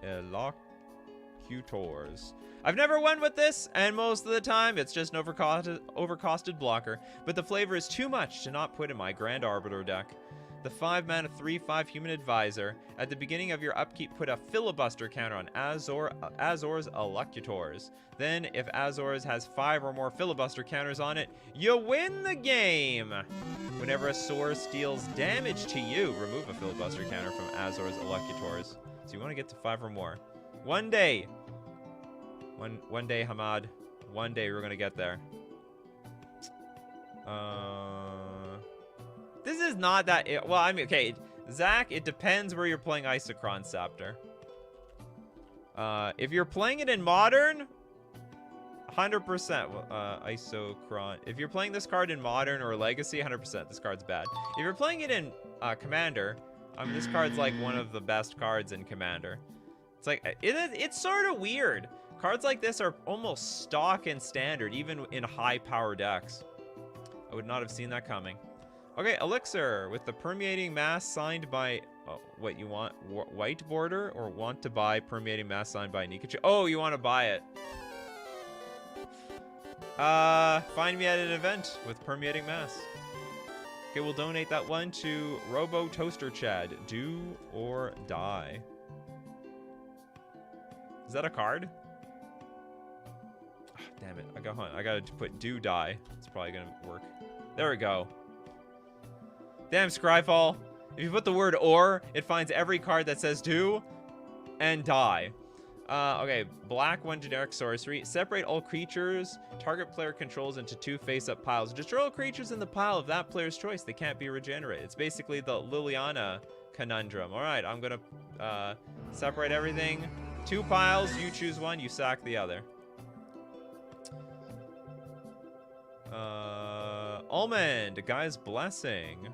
Speaker 1: Allocutors. I've never won with this, and most of the time it's just an overcosted blocker, but the flavor is too much to not put in my Grand Arbiter deck. The 5-mana 3/5 Human Advisor. At the beginning of your upkeep, put a filibuster counter on Azor's Allocutors. Then, if Azor's has 5 or more filibuster counters on it, you win the game! Whenever a Source deals damage to you, remove a filibuster counter from Azor's Allocutors. So you want to get to 5 or more. One day, Hamad. One day we're going to get there. This is not that... Well, I mean, okay. Zach, it depends where you're playing Isochron Scepter. If you're playing it in Modern, 100% Isochron. If you're playing this card in Modern or Legacy, 100% this card's bad. If you're playing it in Commander, I mean, this card's like one of the best cards in Commander. It's like, it's sort of weird. Cards like this are almost stock and standard, even in high power decks. I would not have seen that coming. Okay, Elixir with the Permeating Mass signed by... Oh, what you want? White border or want to buy Permeating Mass signed by Nikachu? Oh, you want to buy it. Find me at an event with Permeating Mass. Okay, we'll donate that one to Robo Toaster Chad. Do or die. Is that a card? Oh, damn it. I gotta put do die. It's probably gonna work. There we go. Damn, Scryfall. If you put the word or, it finds every card that says do and die. Okay, black 1 generic sorcery. Separate all creatures target player controls into 2 face-up piles. Destroy all creatures in the pile of that player's choice. They can't be regenerated. It's basically the Liliana conundrum. All right, I'm going to separate everything. 2 piles, you choose one, you sack the other. Almond, Gaia's Blessing.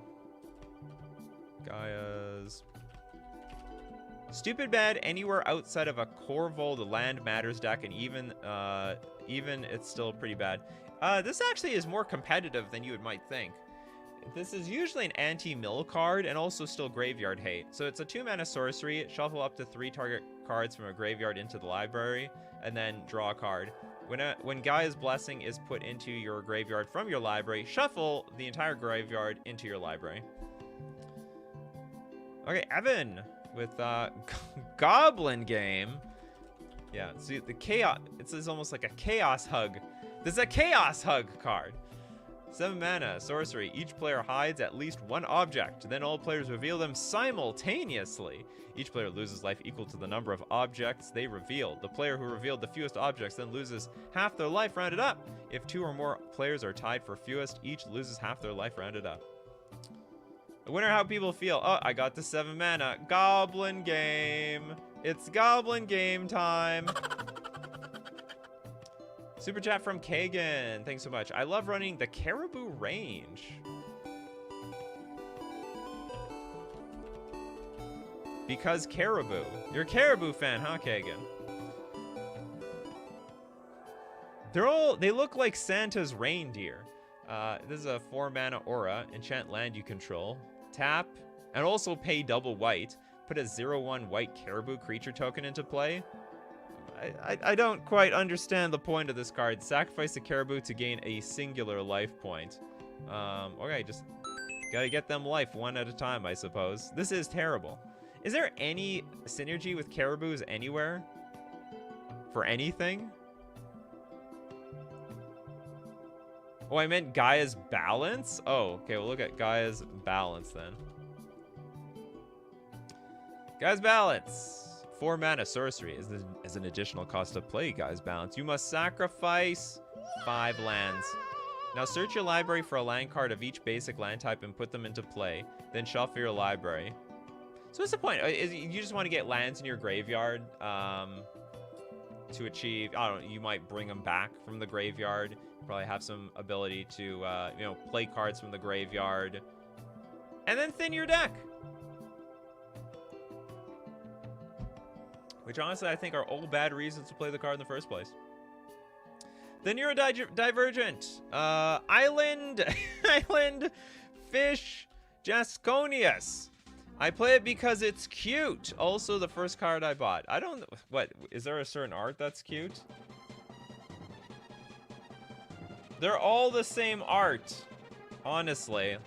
Speaker 1: Gaia's... Stupid bad anywhere outside of a Corvold Land Matters deck, and even it's still pretty bad. This actually is more competitive than you might think. This is usually an anti-mill card and also still graveyard hate. So it's a 2-mana sorcery. Shuffle up to 3 target cards from a graveyard into the library, and then draw a card. When Gaia's Blessing is put into your graveyard from your library, shuffle the entire graveyard into your library. Okay, Evan with Goblin Game. Yeah, see the chaos. It's almost like a Chaos Hug. This is a Chaos Hug card. 7 mana, sorcery. Each player hides at least 1 object. Then all players reveal them simultaneously. Each player loses life equal to the number of objects they revealed. The player who revealed the fewest objects then loses half their life rounded up. If 2 or more players are tied for fewest, each loses half their life rounded up. I wonder how people feel. Oh, I got the 7 mana. Goblin Game. It's Goblin Game time. Super chat from Kagan. Thanks so much. I love running the Caribou range. Because Caribou. You're a Caribou fan, huh, Kagan? They look like Santa's reindeer. This is a 4-mana aura. Enchant land you control. Tap, and also pay double white. Put a 0/1 white Caribou creature token into play. I don't quite understand the point of this card. Sacrifice the Caribou to gain a singular life point. Okay, just gotta get them life one at a time, I suppose. This is terrible. Is there any synergy with Caribous anywhere? For anything? Oh, I meant Gaia's Balance? Oh, okay, we'll look at Gaia's Balance then. Gaia's Balance. 4 mana sorcery is an additional cost to play Gaia's Balance. You must sacrifice 5 lands. Now search your library for a land card of each basic land type and put them into play. Then shuffle your library. So what's the point? You just want to get lands in your graveyard to achieve, I don't know, you might bring them back from the graveyard. Probably have some ability to, you know, play cards from the graveyard. And then thin your deck. Which honestly I think are all bad reasons to play the card in the first place. The neurodivergent. Island. Island Fish Jasconius. I play it because it's cute. Also, the first card I bought. I don't... What? Is there a certain art that's cute? They're all the same art. Honestly.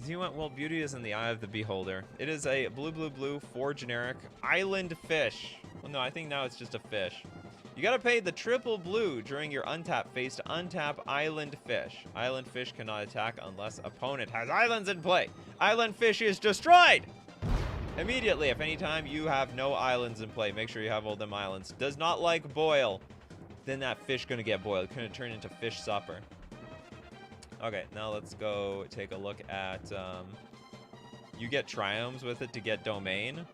Speaker 1: You want, well, beauty is in the eye of the beholder. It is a blue, 4 generic island fish. Well, no, I think now it's just a fish. You gotta pay the triple blue during your untap phase to untap island fish. Island fish cannot attack unless opponent has islands in play. Island fish is destroyed! Immediately, if any time you have no islands in play, make sure you have all them islands. Does not like boil. Then that fish gonna get boiled. Gonna turn into fish supper. Okay, now let's go take a look at, you get triomes with it to get domain.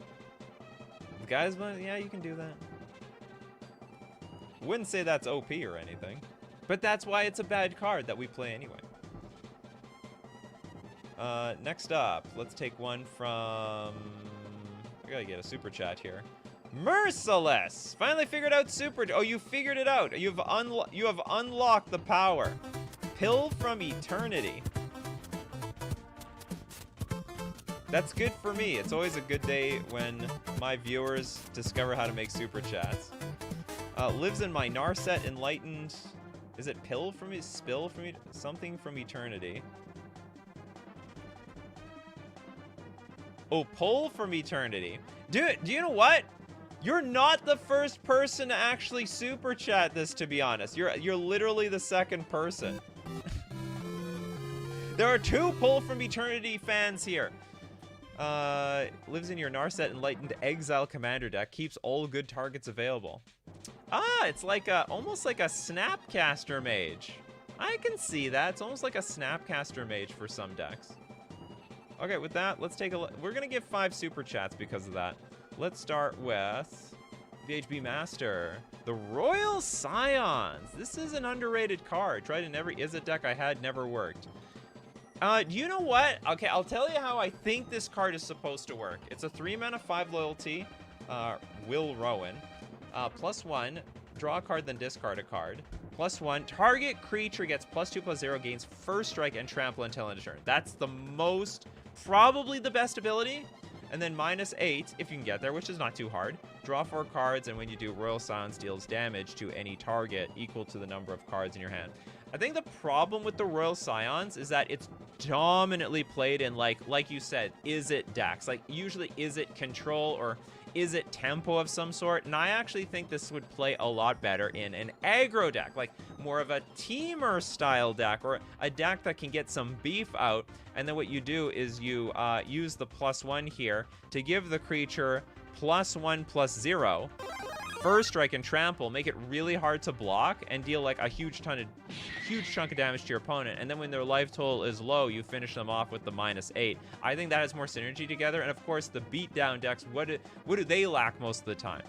Speaker 1: The guys, yeah, you can do that. Wouldn't say that's OP or anything, but that's why it's a bad card that we play anyway. Next up, let's take one from, I gotta get a super chat here. Merciless! Finally figured out super, oh, you figured it out. You have unlocked the power. Pill from eternity. That's good for me. It's always a good day when my viewers discover how to make super chats. Lives in my Narset enlightened. Is it pill from me? Spill from me? Something from eternity. Oh, pull from eternity. Dude, do you know what? You're not the first person to actually super chat this, to be honest. You're literally the second person. There are 2 pull from eternity fans here. Lives in your Narset enlightened exile commander deck. Keeps all good targets available. Ah, it's like almost like a Snapcaster Mage. I can see that. It's almost like a Snapcaster Mage for some decks. Okay, with that, let's take a look. We're gonna get 5 super chats because of that. Let's start with VHB Master. The Royal Scions. This is an underrated card. Tried in every Izzet deck I had, never worked. You know what? Okay, I'll tell you how I think this card is supposed to work. It's a 3 mana, 5 loyalty. Will Rowan. +1, draw a card, then discard a card. +1, target creature gets +2/+0, gains first strike and trample until end of turn. That's the most, probably the best ability. And then -8, if you can get there, which is not too hard. Draw 4 cards, and when you do, Royal Scions deals damage to any target equal to the number of cards in your hand. I think the problem with the Royal Scions is that it's dominantly played in, like you said, Izzet decks. Like, usually Izzet control or Izzet tempo of some sort. And I actually think this would play a lot better in an aggro deck, like more of a teamer style deck, or a deck that can get some beef out. And then what you do is you use the +1 here to give the creature +1/+0. First strike and trample, make it really hard to block and deal like a huge chunk of damage to your opponent. And then when their life total is low, you finish them off with the -8. I think that has more synergy together. And of course, the beatdown decks, what do they lack most of the time?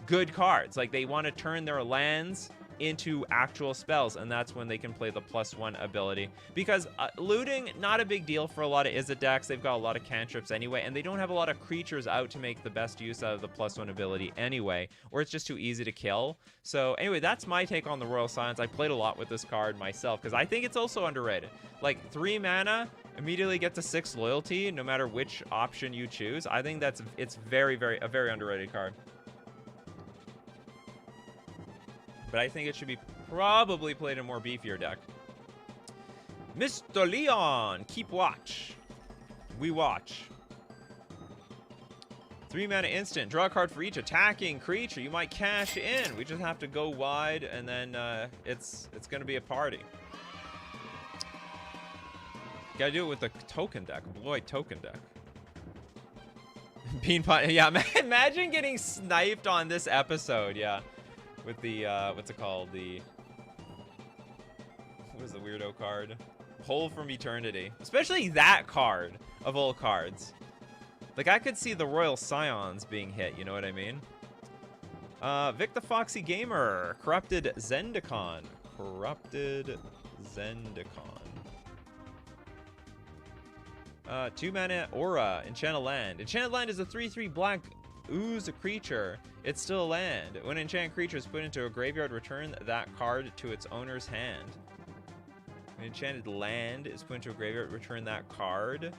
Speaker 1: Good cards. Like, they want to turn their lands into actual spells, and that's when they can play the +1 ability. Because looting, not a big deal for a lot of Izzet decks. They've got a lot of cantrips anyway, and they don't have a lot of creatures out to make the best use out of the +1 ability anyway, or it's just too easy to kill. So anyway, that's my take on the Royal Scions. I played a lot with this card myself, because I think it's also underrated. Like, 3 mana, immediately get to 6 loyalty, no matter which option you choose. I think it's a very underrated card. But I think it should be probably played in a more beefier deck. Mr. Leon, keep watch. We watch. 3 mana instant. Draw a card for each attacking creature. You might cash in. We just have to go wide, and then it's going to be a party. Gotta do it with the token deck. Boy, token deck. Bean pot. Yeah, imagine getting sniped on this episode. Yeah. With the, what's it called? What is the weirdo card? Pull from Eternity. Especially that card, of all cards. Like, I could see the Royal Scions being hit, you know what I mean? Vic the Foxy Gamer. Corrupted Zendikon. 2 mana Aura. Enchanted Land. Enchanted Land is a 3/3 black ooze a creature, it's still a land. When an enchanted creature is put into a graveyard, return that card to its owner's hand. When an enchanted land is put into a graveyard, return that card.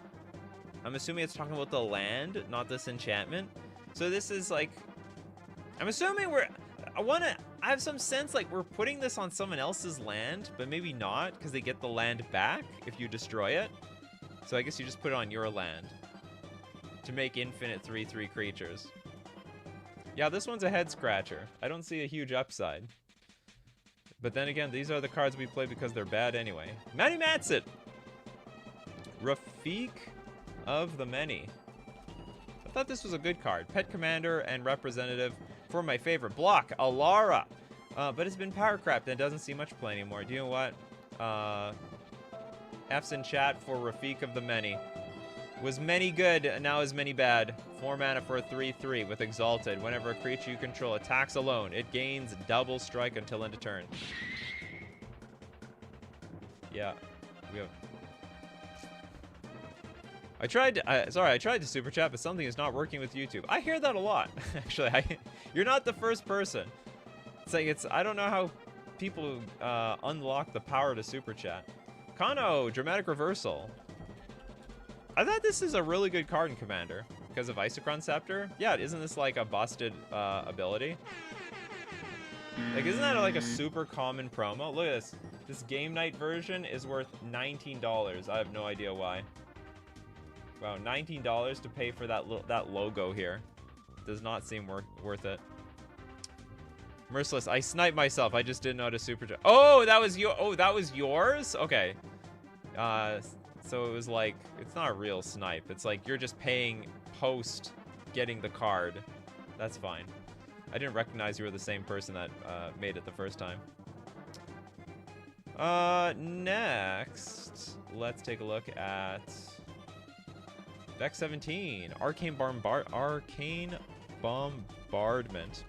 Speaker 1: I'm assuming it's talking about the land, not this enchantment. So this is like, I'm assuming I have some sense like we're putting this on someone else's land, but maybe not, because they get the land back if you destroy it. So I guess you just put it on your land to make infinite 3/3 creatures. Yeah, this one's a head scratcher. I don't see a huge upside. But then again, these are the cards we play because they're bad anyway. Matty Matsit! Rafiq of the Many. I thought this was a good card. Pet Commander and Representative for my favorite block, Alara. But it's been power crapped and doesn't see much play anymore. Do you know what? F's in chat for Rafiq of the Many. Was many good, and now is many bad. 4 mana for a 3/3 with Exalted. Whenever a creature you control attacks alone, it gains double strike until end of turn. Yeah, we have... I tried to super chat, but something is not working with YouTube. I hear that a lot, actually. You're not the first person. It's like, I don't know how people unlock the power to super chat. Kano, Dramatic Reversal. I thought this is a really good card in Commander because of Isochron Scepter. Yeah, isn't this like a busted ability? Like, isn't that like a super common promo? Look at this. This game night version is worth $19. I have no idea why. Wow, $19 to pay for that logo here. Does not seem worth it. Merciless, I sniped myself. I just didn't know how to super chat. Oh, that was yours? Okay. So it was like, it's not a real snipe. It's like you're just paying post getting the card. That's fine. I didn't recognize you were the same person that made it the first time. Next, let's take a look at Deck 17, Arcane Bombardment.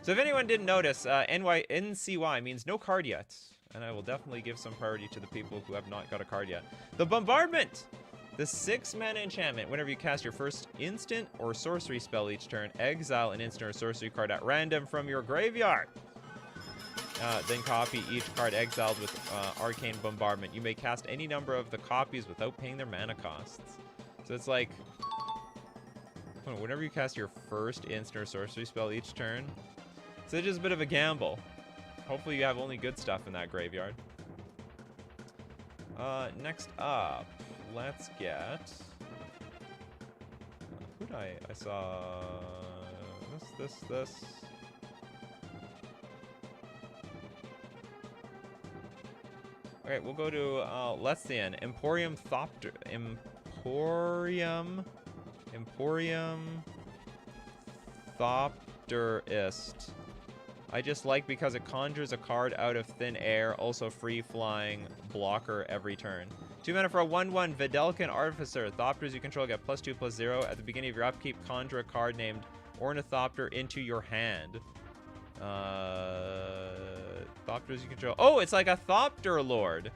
Speaker 1: So if anyone didn't notice, NCY means no card yet. And I will definitely give some priority to the people who have not got a card yet. The Bombardment! The 6-mana enchantment. Whenever you cast your first instant or sorcery spell each turn, exile an instant or sorcery card at random from your graveyard. Then copy each card exiled with Arcane Bombardment. You may cast any number of the copies without paying their mana costs. So it's like, whenever you cast your first instant or sorcery spell each turn, so it's just a bit of a gamble. Hopefully you have only good stuff in that graveyard. Next up, let's get... who'd I saw... This. Okay, we'll go to Lethian. Emporium Thopterist. I just like because it conjures a card out of thin air, also free-flying blocker every turn. 2 mana for a 1/1 Vidalcan Artificer. Thopters you control get +2/+0. At the beginning of your upkeep, conjure a card named Ornithopter into your hand. Thopters you control. Oh, it's like a Thopter Lord.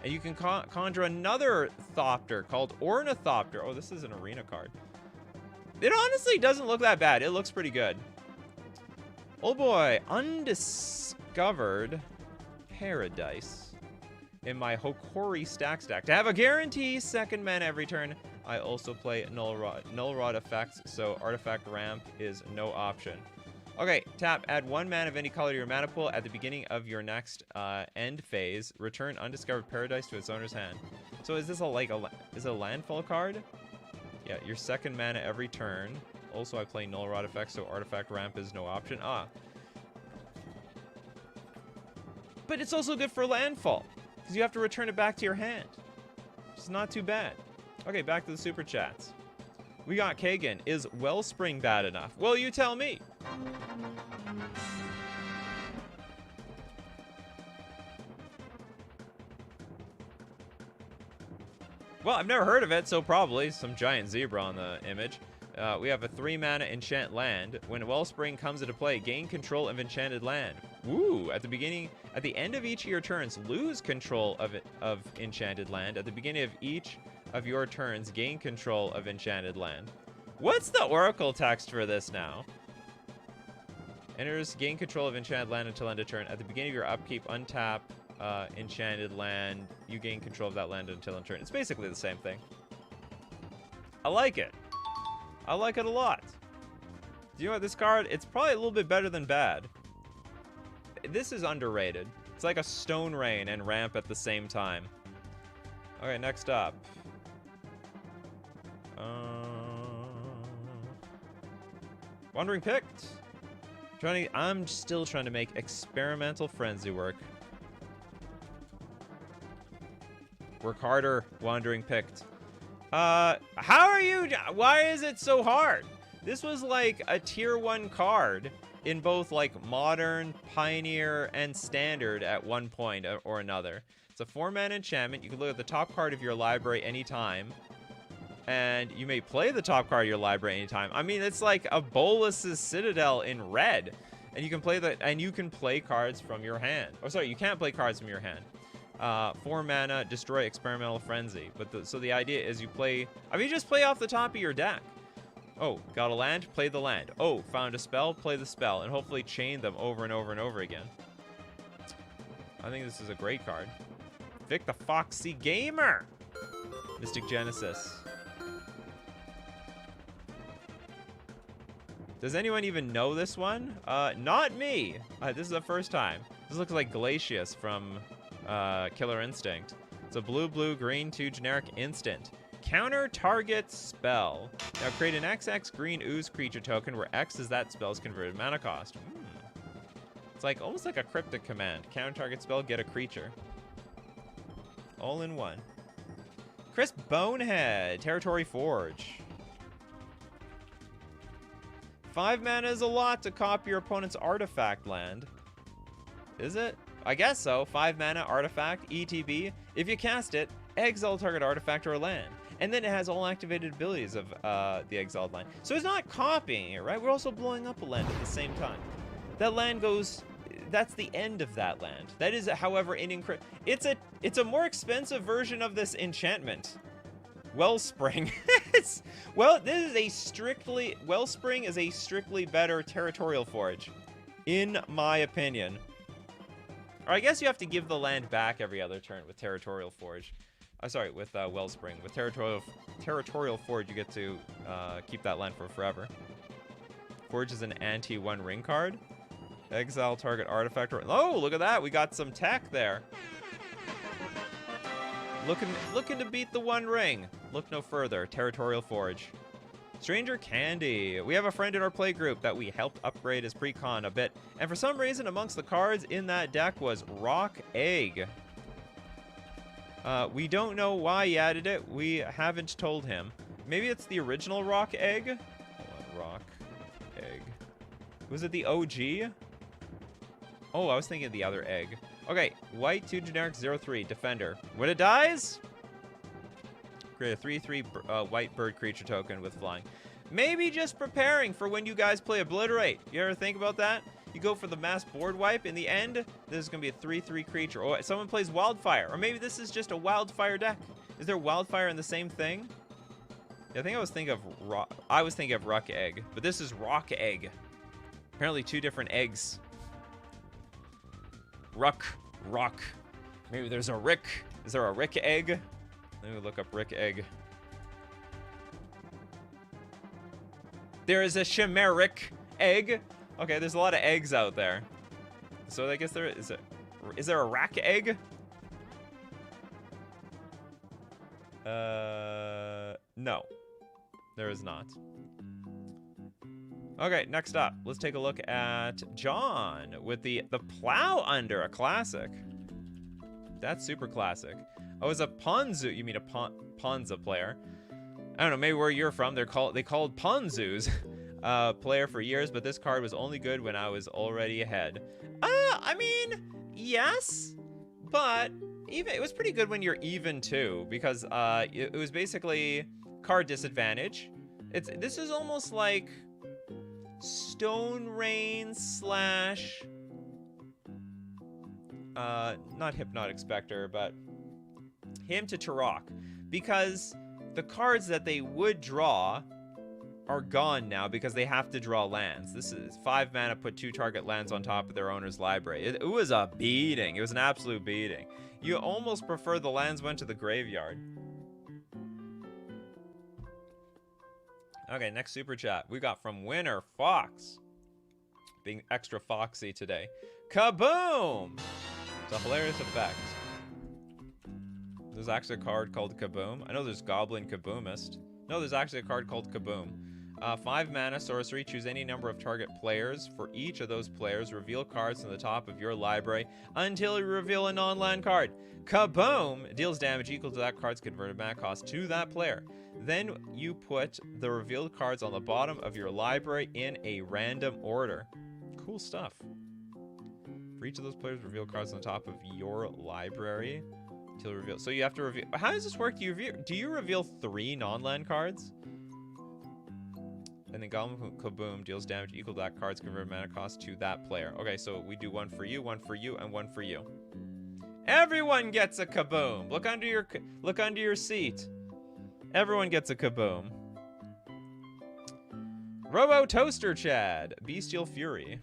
Speaker 1: And you can conjure another Thopter called Ornithopter. Oh, this is an arena card. It honestly doesn't look that bad. It looks pretty good. Oh boy, Undiscovered Paradise in my Hokori stack. To have a guarantee 2nd mana every turn, I also play Null Rod effects, so Artifact Ramp is no option. Okay, tap, add 1 mana of any color to your mana pool at the beginning of your next end phase. Return Undiscovered Paradise to its owner's hand. So is this is it a landfall card? Yeah, your 2nd mana every turn. Also, I play Null Rod effects, so Artifact Ramp is no option. But it's also good for landfall, because you have to return it back to your hand. It's not too bad. Okay, back to the super chats. We got Kagan. Is Wellspring bad enough? Well, you tell me. Well, I've never heard of it, so probably some giant zebra on the image. We have a 3 mana enchant land. When Wellspring comes into play, gain control of enchanted land. Woo! At the end of each of your turns, lose control of enchanted land. At the beginning of each of your turns, gain control of enchanted land. What's the Oracle text for this now? Enters, gain control of enchanted land until end of turn. At the beginning of your upkeep, untap enchanted land. You gain control of that land until end of turn. It's basically the same thing. I like it. I like it a lot. Do you know what, this card? It's probably a little bit better than bad. This is underrated. It's like a Stone Rain and ramp at the same time. Okay, next up. Wandering Picked. I'm still trying to make Experimental Frenzy work. Work harder, Wandering Picked. How are you? Why is it so hard? This was like a tier 1 card in both like Modern, Pioneer, and Standard at one point or another. It's a 4-mana enchantment. You can look at the top card of your library anytime. And you may play the top card of your library anytime. I mean, it's like a Bolas's Citadel in red. And you can play cards from your hand. Oh, sorry, you can't play cards from your hand. 4 mana, destroy Experimental Frenzy. But so the idea is you just play off the top of your deck. Oh, got a land? Play the land. Oh, found a spell? Play the spell. And hopefully chain them over and over and over again. I think this is a great card. Vic the Foxy Gamer! Mystic Genesis. Does anyone even know this one? Not me. This is the first time. This looks like Glacius from Killer Instinct. It's a blue, green, 2 generic instant. Counter target spell. Now create an XX green ooze creature token where X is that spell's converted mana cost. It's like almost like a cryptic command. Counter target spell, get a creature. All in one. Chris Bonehead, Territory Forge. 5 mana is a lot to copy your opponent's artifact land. Is it? I guess so. 5 mana, artifact, ETB. If you cast it, exile target artifact or land. And then it has all activated abilities of the exiled land. So it's not copying it, right? We're also blowing up a land at the same time. That land goes... That's the end of that land. That is, however, it's a more expensive version of this enchantment. Wellspring. Well, this is a strictly... Wellspring is a strictly better Territorial Forge. In my opinion. Or I guess you have to give the land back every other turn with Territorial Forge. Sorry, with Wellspring. With Territorial Forge, you get to keep that land for forever. Forge is an anti-1 ring card. Exile target artifact. Oh, look at that. We got some tech there. Looking to beat the 1 ring. Look no further. Territorial Forge. Stranger Candy. We have a friend in our play group that we helped upgrade his precon a bit. And for some reason, amongst the cards in that deck was Rock Egg. We don't know why he added it. We haven't told him. Maybe it's the original Rock Egg? Hold on, Rock Egg. Was it the OG? Oh, I was thinking of the other egg. Okay, white, 2 generic, 0/3, defender. When it dies, create a 3/3 white bird creature token with flying. Maybe just preparing for when you guys play Obliterate. You ever think about that? You go for the mass board wipe. In the end, this is going to be a 3/3 creature. Or someone plays Wildfire. Or maybe this is just a Wildfire deck. Is there Wildfire in the same thing? Yeah, I think I was thinking of Rock Egg. But this is Rock Egg. Apparently 2 different eggs. Rock. Maybe there's a Rick. Is there a Rick egg? Let me look up Rick egg. There is a chimeric egg. Okay, there's a lot of eggs out there. So I guess there is there a rack egg? No. There is not. Okay, next up, let's take a look at John with the Plow Under, a classic. That's super classic. Oh, it's a Ponzu. You mean a Ponza player? I don't know. Maybe where you're from, they called Ponzus player for years, but this card was only good when I was already ahead. I mean, yes, but it was pretty good when you're even too, because it was basically card disadvantage. This is almost like Stone Rain slash not Hypnotic Spectre, but him to Turok, because the cards that they would draw are gone now because they have to draw lands. This is 5 mana, put 2 target lands on top of their owner's library. It was a beating. It was an absolute beating. You almost prefer the lands went to the graveyard. Okay, next super chat. We got from Winner Fox. Being extra foxy today. Kaboom! It's a hilarious effect. There's actually a card called Kaboom. I know there's Goblin Kaboomist. No, there's actually a card called Kaboom. 5 mana sorcery. Choose any number of target players. For each of those players, reveal cards from the top of your library until you reveal a non-land card. Kaboom! Deals damage equal to that card's converted mana cost to that player. Then you put the revealed cards on the bottom of your library in a random order. Cool stuff. For each of those players, reveal cards on the top of your library until reveal. So you have to reveal. How does this work? Do you reveal 3 non-land cards? And then Goblin Kaboom deals damage equal to that card's converted mana cost to that player. Okay, so we do 1 for you, 1 for you, and 1 for you. Everyone gets a Kaboom. Look under your seat. Everyone gets a Kaboom. Robo Toaster Chad, Bestial Fury.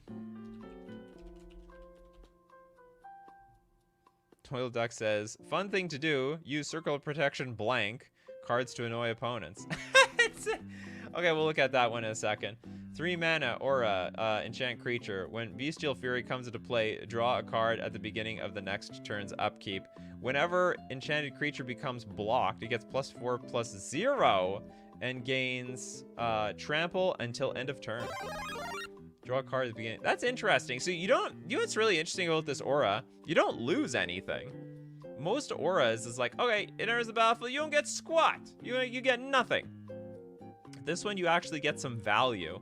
Speaker 1: Toil Duck says, fun thing to do, use Circle of Protection blank, cards to annoy opponents. Okay, we'll look at that one in a second. 3 mana, aura, enchant creature. When Bestial Fury comes into play, draw a card at the beginning of the next turn's upkeep. Whenever enchanted creature becomes blocked, it gets +4/+0 and gains trample until end of turn. Draw a card at the beginning. That's interesting. So you know what's really interesting about this aura? You don't lose anything. Most auras is like, okay, it enters the battlefield, you don't get squat. You get nothing. This one you actually get some value.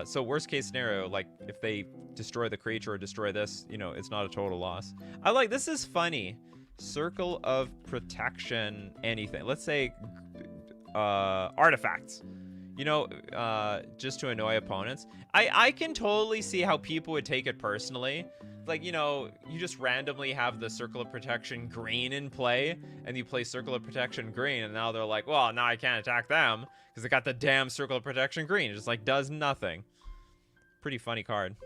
Speaker 1: So worst case scenario, like if they destroy the creature or destroy this, you know, it's not a total loss. I like, this is funny. Circle of Protection, anything. Let's say artifacts. You know, just to annoy opponents. I can totally see how people would take it personally. Like, you know, you just randomly have the Circle of Protection green in play, and you play Circle of Protection green, and now they're like, well, now I can't attack them, because they got the damn Circle of Protection green. It just, like, does nothing. Pretty funny card.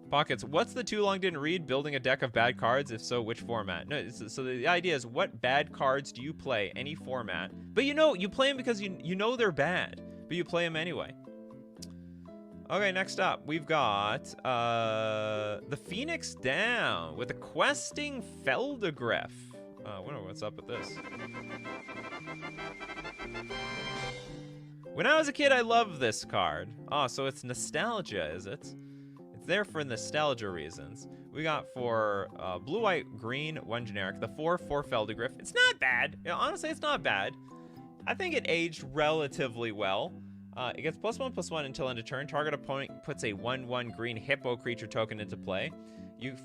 Speaker 1: Pockets, what's the too long didn't read? Building a deck of bad cards? If so, which format? No, so the idea is, what bad cards do you play? Any format. But you know, you play them because you know they're bad, but you play them anyway. Okay, next up, we've got the Phoenix Down with a Questing Feldegriff. I wonder what's up with this. When I was a kid, I loved this card. Oh, so it's nostalgia, is it? It's there for nostalgia reasons. We got for blue, white, green, 1 generic. The 4/4 Feldegriff. It's not bad. You know, honestly, it's not bad. I think it aged relatively well. It gets +1/+1 until end of turn. Target opponent puts a 1/1 green hippo creature token into play.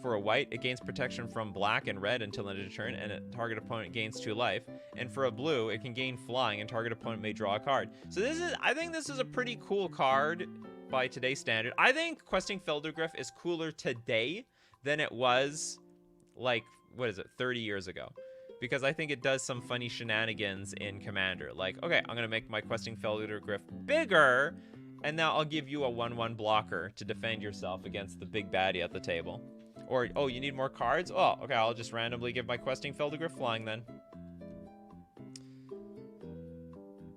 Speaker 1: For a white, it gains protection from black and red until end of turn, and a target opponent gains 2 life. And for a blue, it can gain flying, and target opponent may draw a card. So I think this is a pretty cool card by today's standard. I think Questing Feldegriff is cooler today than it was, like, what is it, 30 years ago. Because I think it does some funny shenanigans in Commander. Like, okay, I'm going to make my Questing Feldegriff bigger, and now I'll give you a 1/1 blocker to defend yourself against the big baddie at the table. Or, oh, you need more cards? Oh, okay, I'll just randomly give my Questing Feldegriff flying then.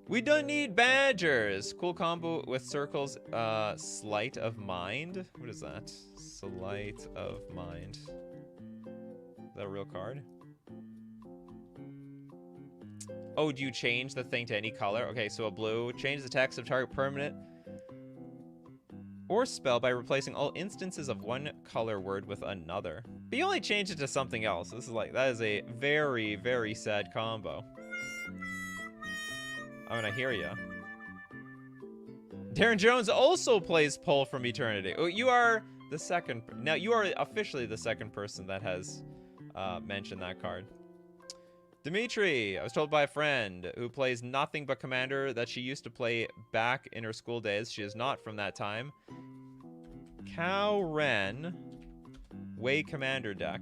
Speaker 1: We don't need badgers. Cool combo with circles. Sleight of Mind. What is that? Sleight of Mind. Is that a real card? Oh, do you change the thing to any color? Okay, so a blue. Change the text of target permanent or spell by replacing all instances of one color word with another. But you only change it to something else. This is like, that is a very, very sad combo. I mean, I hear ya. Darren Jones also plays Pull from Eternity. Oh, you are the second. Now, you are officially the second person that has mentioned that card. Dimitri, I was told by a friend who plays nothing but Commander that she used to play back in her school days. She is not from that time. Cow Ren Way Commander deck.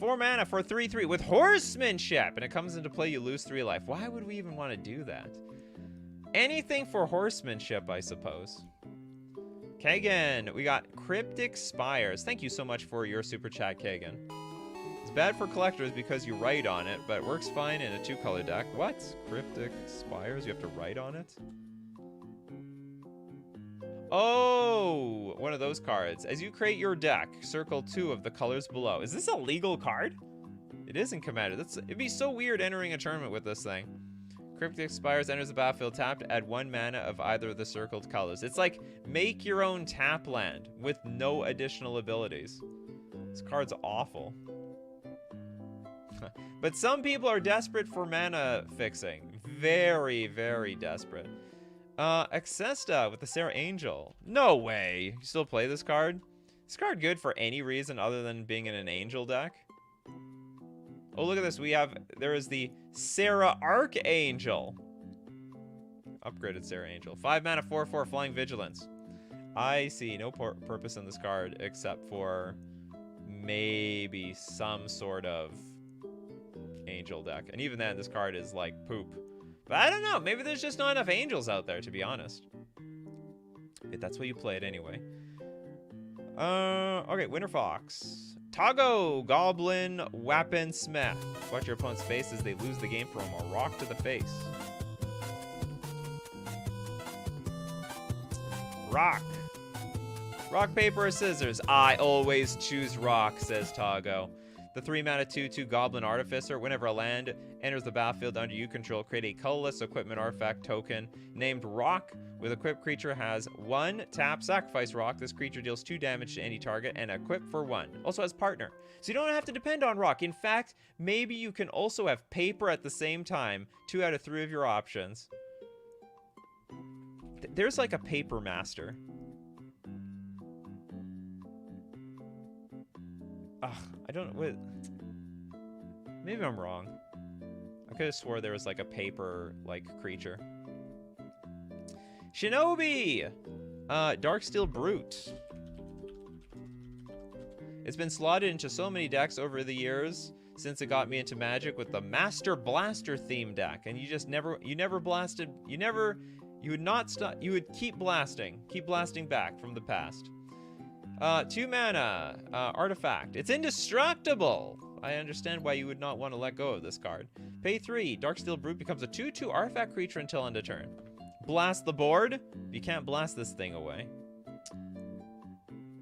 Speaker 1: 4 mana for 3/3 with Horsemanship, and it comes into play, you lose 3 life. Why would we even want to do that? Anything for Horsemanship, I suppose. Kagan, we got Cryptic Spires. Thank you so much for your super chat, Kagan. It's bad for collectors because you write on it, but it works fine in a 2-color deck. What? Cryptic Spires? You have to write on it? Oh, one of those cards. As you create your deck, circle 2 of the colors below. Is this a legal card? It is in Commander. It'd be so weird entering a tournament with this thing. Cryptic Spires enters the battlefield tapped. Add 1 mana of either of the circled colors. It's like make your own tap land with no additional abilities. This card's awful. But some people are desperate for mana fixing. Very, very desperate. Accesta with the Sarah Angel. No way. You still play this card? Is this card good for any reason other than being in an Angel deck? Oh, look at this. There is the Sarah Archangel. Upgraded Sarah Angel. 5 mana, 4/4 Flying Vigilance. I see no purpose in this card except for maybe some sort of Angel deck. And even then, this card is like poop. But I don't know. Maybe there's just not enough Angels out there, to be honest. If that's what you played anyway. Okay, Winter Fox. Togo, Goblin, Weaponsmith. Watch your opponent's face as they lose the game from a rock to the face. Rock. Rock, paper, or scissors? I always choose rock, says Togo. The 3 mana 2/2 Goblin Artificer. Whenever a land enters the battlefield under you control, create a colorless equipment artifact token named Rock. With equipped creature has 1 tap, sacrifice Rock. This creature deals 2 damage to any target and equip for 1. Also has partner. So you don't have to depend on Rock. In fact, maybe you can also have paper at the same time. 2 out of 3 of your options. There's like a paper master. Ugh, I don't know. Maybe I'm wrong. I could have swore there was like a paper like creature. Shinobi! Darksteel Brute. It's been slotted into so many decks over the years since it got me into Magic with the Master Blaster theme deck. And you just never blasted, you would not stop, you would keep blasting back from the past. 2 mana, artifact. It's indestructible. I understand why you would not want to let go of this card. Pay 3, Darksteel Brute becomes a 2/2 artifact creature until end of turn. Blast the board. You can't blast this thing away.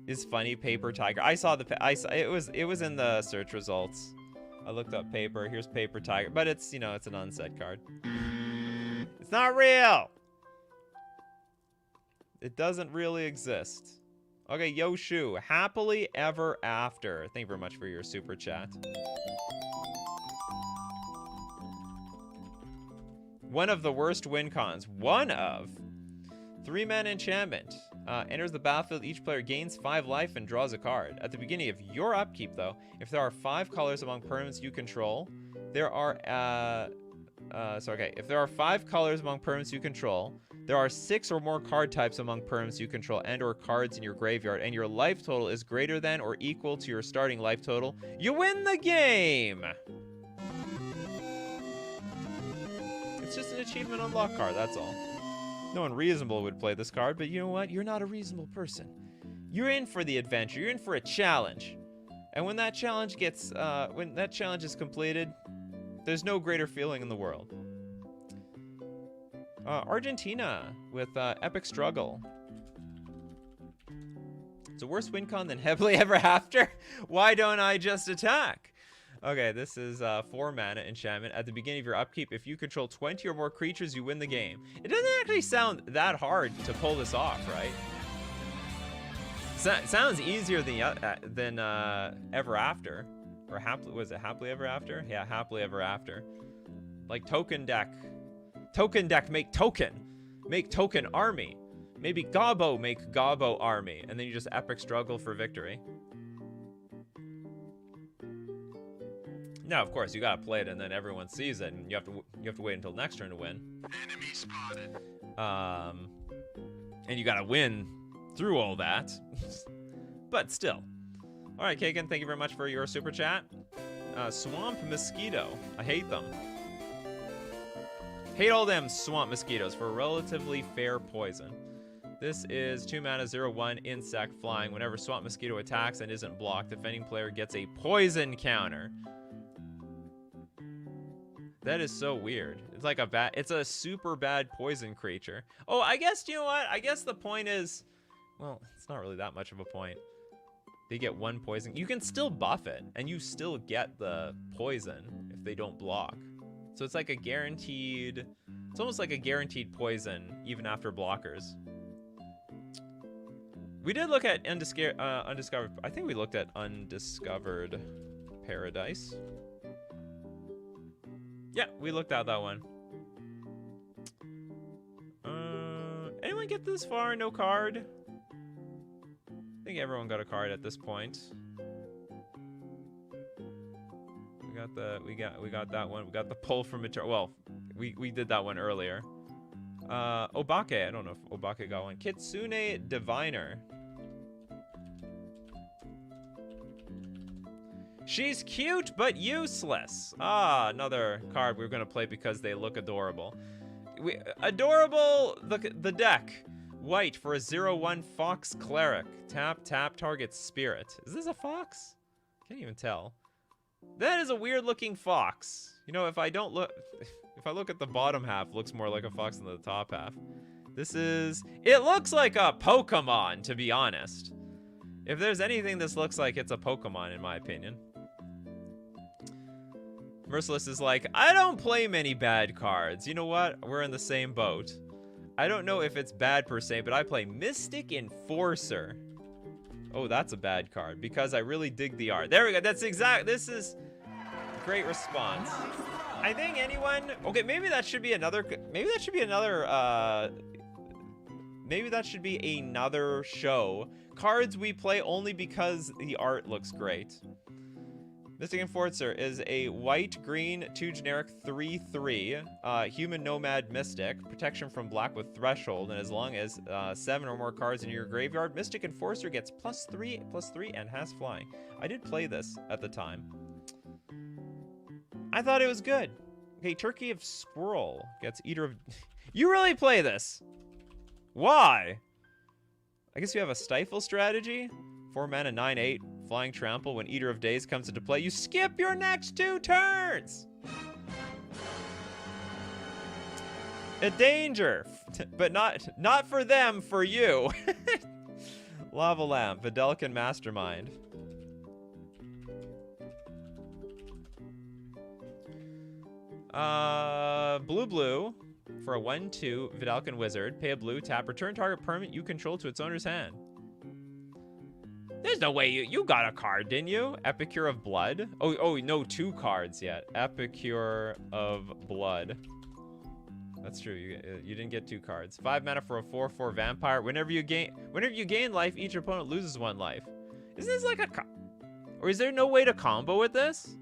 Speaker 1: Is funny paper tiger. I saw it was in the search results. I looked up paper. Here's paper tiger, but it's, it's an unset card. It's not real. It doesn't really exist. Okay, Yoshu, happily ever after. Thank you very much for your super chat. One of the worst win cons. One of. 3 mana enchantment. Enters the battlefield. Each player gains 5 life and draws a card. At the beginning of your upkeep, though, if there are 5 colors among permanents you control, there are if there are 5 colors among permanents you control, there are 6 or more card types among permanents you control and or cards in your graveyard, and your life total is greater than or equal to your starting life total, you win the game! It's just an achievement unlock card, that's all. No one reasonable would play this card, but you know what? You're not a reasonable person. You're in for the adventure. You're in for a challenge. And when that challenge is completed, there's no greater feeling in the world. Argentina with Epic Struggle. It's a worse win con than Happily Ever After? Why don't I just attack? Okay, this is 4 mana enchantment. At the beginning of your upkeep, if you control 20 or more creatures, you win the game. It doesn't actually sound that hard to pull this off, right? Sounds easier than Ever After. Or was it Happily Ever After? Yeah, Happily Ever After. Like token deck. Token deck, make token army. Maybe Gobbo, make Gobbo army. And then you just epic struggle for victory. Now, of course, you gotta play it, and then everyone sees it, and you have to wait until next turn to win. Enemy spotted. And you gotta win through all that, but still. All right, Kagan, thank you very much for your super chat. Swamp mosquito. I hate them. Hate all them swamp mosquitoes for a relatively fair poison. This is 2 mana, 0/1, insect, flying. Whenever swamp mosquito attacks and isn't blocked, defending player gets a poison counter. That is so weird. It's like it's a super bad poison creature. Oh, I guess, you know what? I guess the point is, well, it's not really that much of a point. They get 1 poison. You can still buff it, and you still get the poison if they don't block. So it's like a guaranteed, it's almost like a guaranteed poison, even after blockers. We did look at Undiscovered, I think we looked at Undiscovered Paradise. Yeah, we looked at that one. Anyone get this far? No card? I think everyone got a card at this point. We got that one. We got the pull from Eternal. Well, we did that one earlier. Obake, I don't know if Obake got one. Kitsune Diviner. She's cute but useless. Ah, another card we're gonna play because they look adorable. Adorable. Look at the deck. White for a 0/1 Fox Cleric. Tap, target spirit. Is this a fox? Can't even tell. That is a weird looking fox. You know, if I look at the bottom half, it looks more like a fox than the top half. It looks like a Pokemon, to be honest. If there's anything this looks like, it's a Pokemon, in my opinion. Merciless is like, I don't play many bad cards. You know what? We're in the same boat. I don't know if it's bad per se, but I play Mystic Enforcer. Oh, that's a bad card because I really dig the art. There we go. This is great response. I think anyone, okay, maybe that should be another show. Cards we play only because the art looks great. Mystic Enforcer is a white-green, 2 generic, 3/3 human nomad mystic. Protection from black with threshold, and as long as 7 or more cards in your graveyard, Mystic Enforcer gets +3/+3 and has flying. I did play this at the time. I thought it was good. Okay, Turkey of Squirrel gets Eater of... You really play this? Why? I guess you have a Stifle strategy? 4 mana, 9/8. Flying Trample. When Eater of Days comes into play, you skip your next 2 turns! A danger! But not for them, for you! Lava Lamp. Vidalcan Mastermind. Blue. For a 1/2, Vidalcan Wizard. Pay a blue, tap, return target permanent you control to its owner's hand. There's no way you got a card, didn't you? Epicure of Blood. Oh, no, 2 cards yet. Epicure of Blood. That's true. You didn't get 2 cards. 5 mana for a 4/4 vampire. Whenever you gain life, each opponent loses 1 life. Isn't this like or is there no way to combo with this?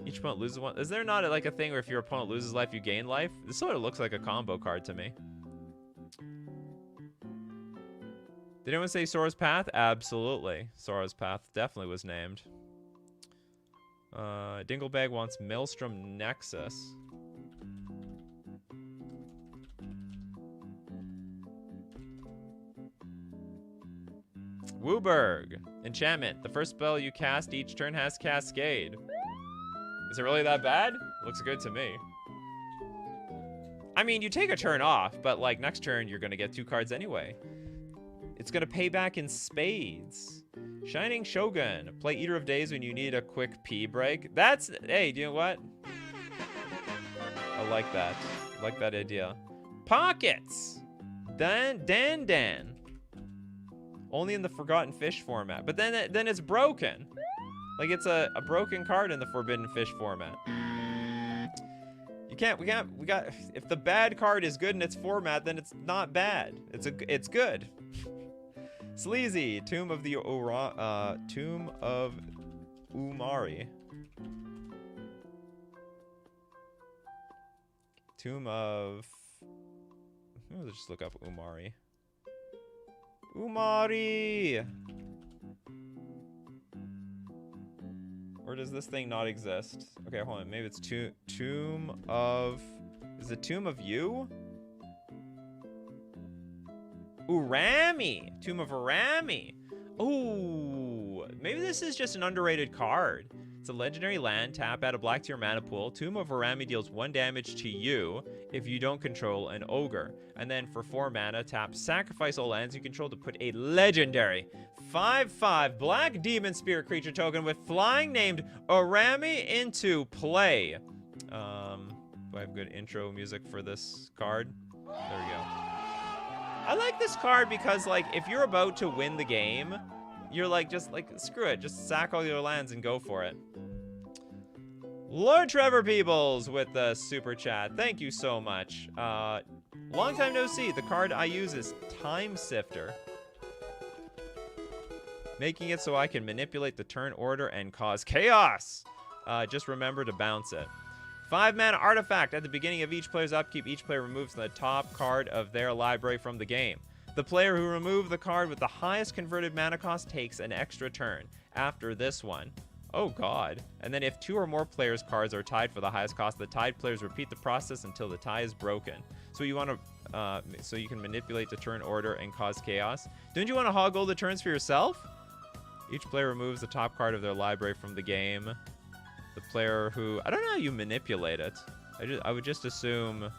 Speaker 1: Each opponent loses 1. Is there not like a thing where if your opponent loses life, you gain life? This sort of looks like a combo card to me. Did anyone say Sora's Path? Absolutely. Sora's Path definitely was named. Dinglebag wants Maelstrom Nexus. Wooburg. Enchantment. The first spell you cast each turn has Cascade. Is it really that bad? Looks good to me. I mean, you take a turn off, but like next turn, you're going to get 2 cards anyway. It's going to pay back in spades. Shining Shogun. Play Eater of Days when you need a quick pee break. Hey, do you know what? I like that. I like that idea. Pockets. Dan. Only in the Forgotten Fish format. But then it's broken. Like it's a broken card in the Forbidden Fish format. We got, if the bad card is good in its format, then it's not bad. It's good. Sleazy, Tomb of Umari. Let's just look up Umari. Or does this thing not exist? Okay, hold on. Maybe it's Tomb of... Is it Tomb of You? Urami! Tomb of Urami. Ooh. Maybe this is just an underrated card. It's a legendary land. Tap, add a black to your mana pool. Tomb of Urami deals 1 damage to you if you don't control an ogre. And then for 4 mana, tap, sacrifice all lands you control to put a legendary 5/5 black demon spirit creature token with flying named Urami into play. Do I have good intro music for this card? There we go. I like this card because, like, if you're about to win the game, you're like, just like, screw it. Just sack all your lands and go for it. Lord Trevor Peebles with the super chat. Thank you so much. Long time no see. The card I use is Time Sifter, making it so I can manipulate the turn order and cause chaos. Just remember to bounce it. 5 mana artifact. At the beginning of each player's upkeep, each player removes the top card of their library from the game. The player who removed the card with the highest converted mana cost takes an extra turn after this one. Oh god. And then if 2 or more players' cards are tied for the highest cost, the tied players repeat the process until the tie is broken. So you want to, so you can manipulate the turn order and cause chaos. Don't you want to hog all the turns for yourself? Each player removes the top card of their library from the game. The player who, I don't know how you manipulate it. I would just assume,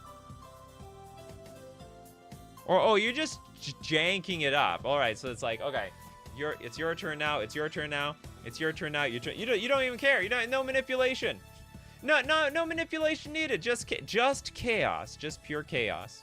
Speaker 1: or oh, you're just janking it up. All right, so it's like, okay, it's your turn now. It's your turn now. It's your turn now. You don't even care. No manipulation. No manipulation needed. Just chaos. Just pure chaos.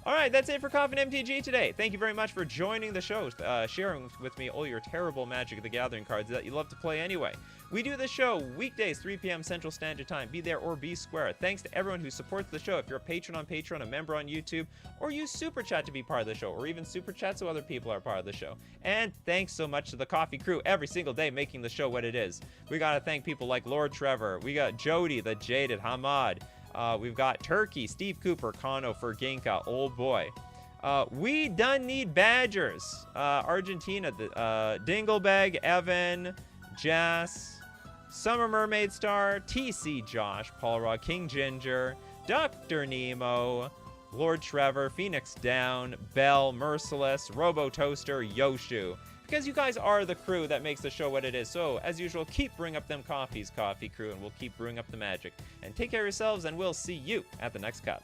Speaker 1: All right, that's it for Coffee and MTG today. Thank you very much for joining the show, sharing with me all your terrible Magic the Gathering cards that you love to play anyway. We do this show weekdays, 3 p.m. Central Standard Time. Be there or be square. Thanks to everyone who supports the show. If you're a patron on Patreon, a member on YouTube, or use Super Chat to be part of the show, or even Super Chat so other people are part of the show. And thanks so much to the Coffee crew every single day making the show what it is. We got to thank people like Lord Trevor. We got Jody, the Jaded, Hamad. We've got Turkey, Steve Cooper, Kano, Ferginka, Old Boy. We done need Badgers. Argentina, Dinglebag, Evan, Jess, Summer Mermaid Star, TC Josh, Paul Raw, King Ginger, Dr. Nemo, Lord Trevor, Phoenix Down, Bell, Merciless, Robo Toaster, Yoshu. Because you guys are the crew that makes the show what it is. So, as usual, keep brewing up them coffees, Coffee crew, and we'll keep brewing up the magic. And take care of yourselves, and we'll see you at the next cup.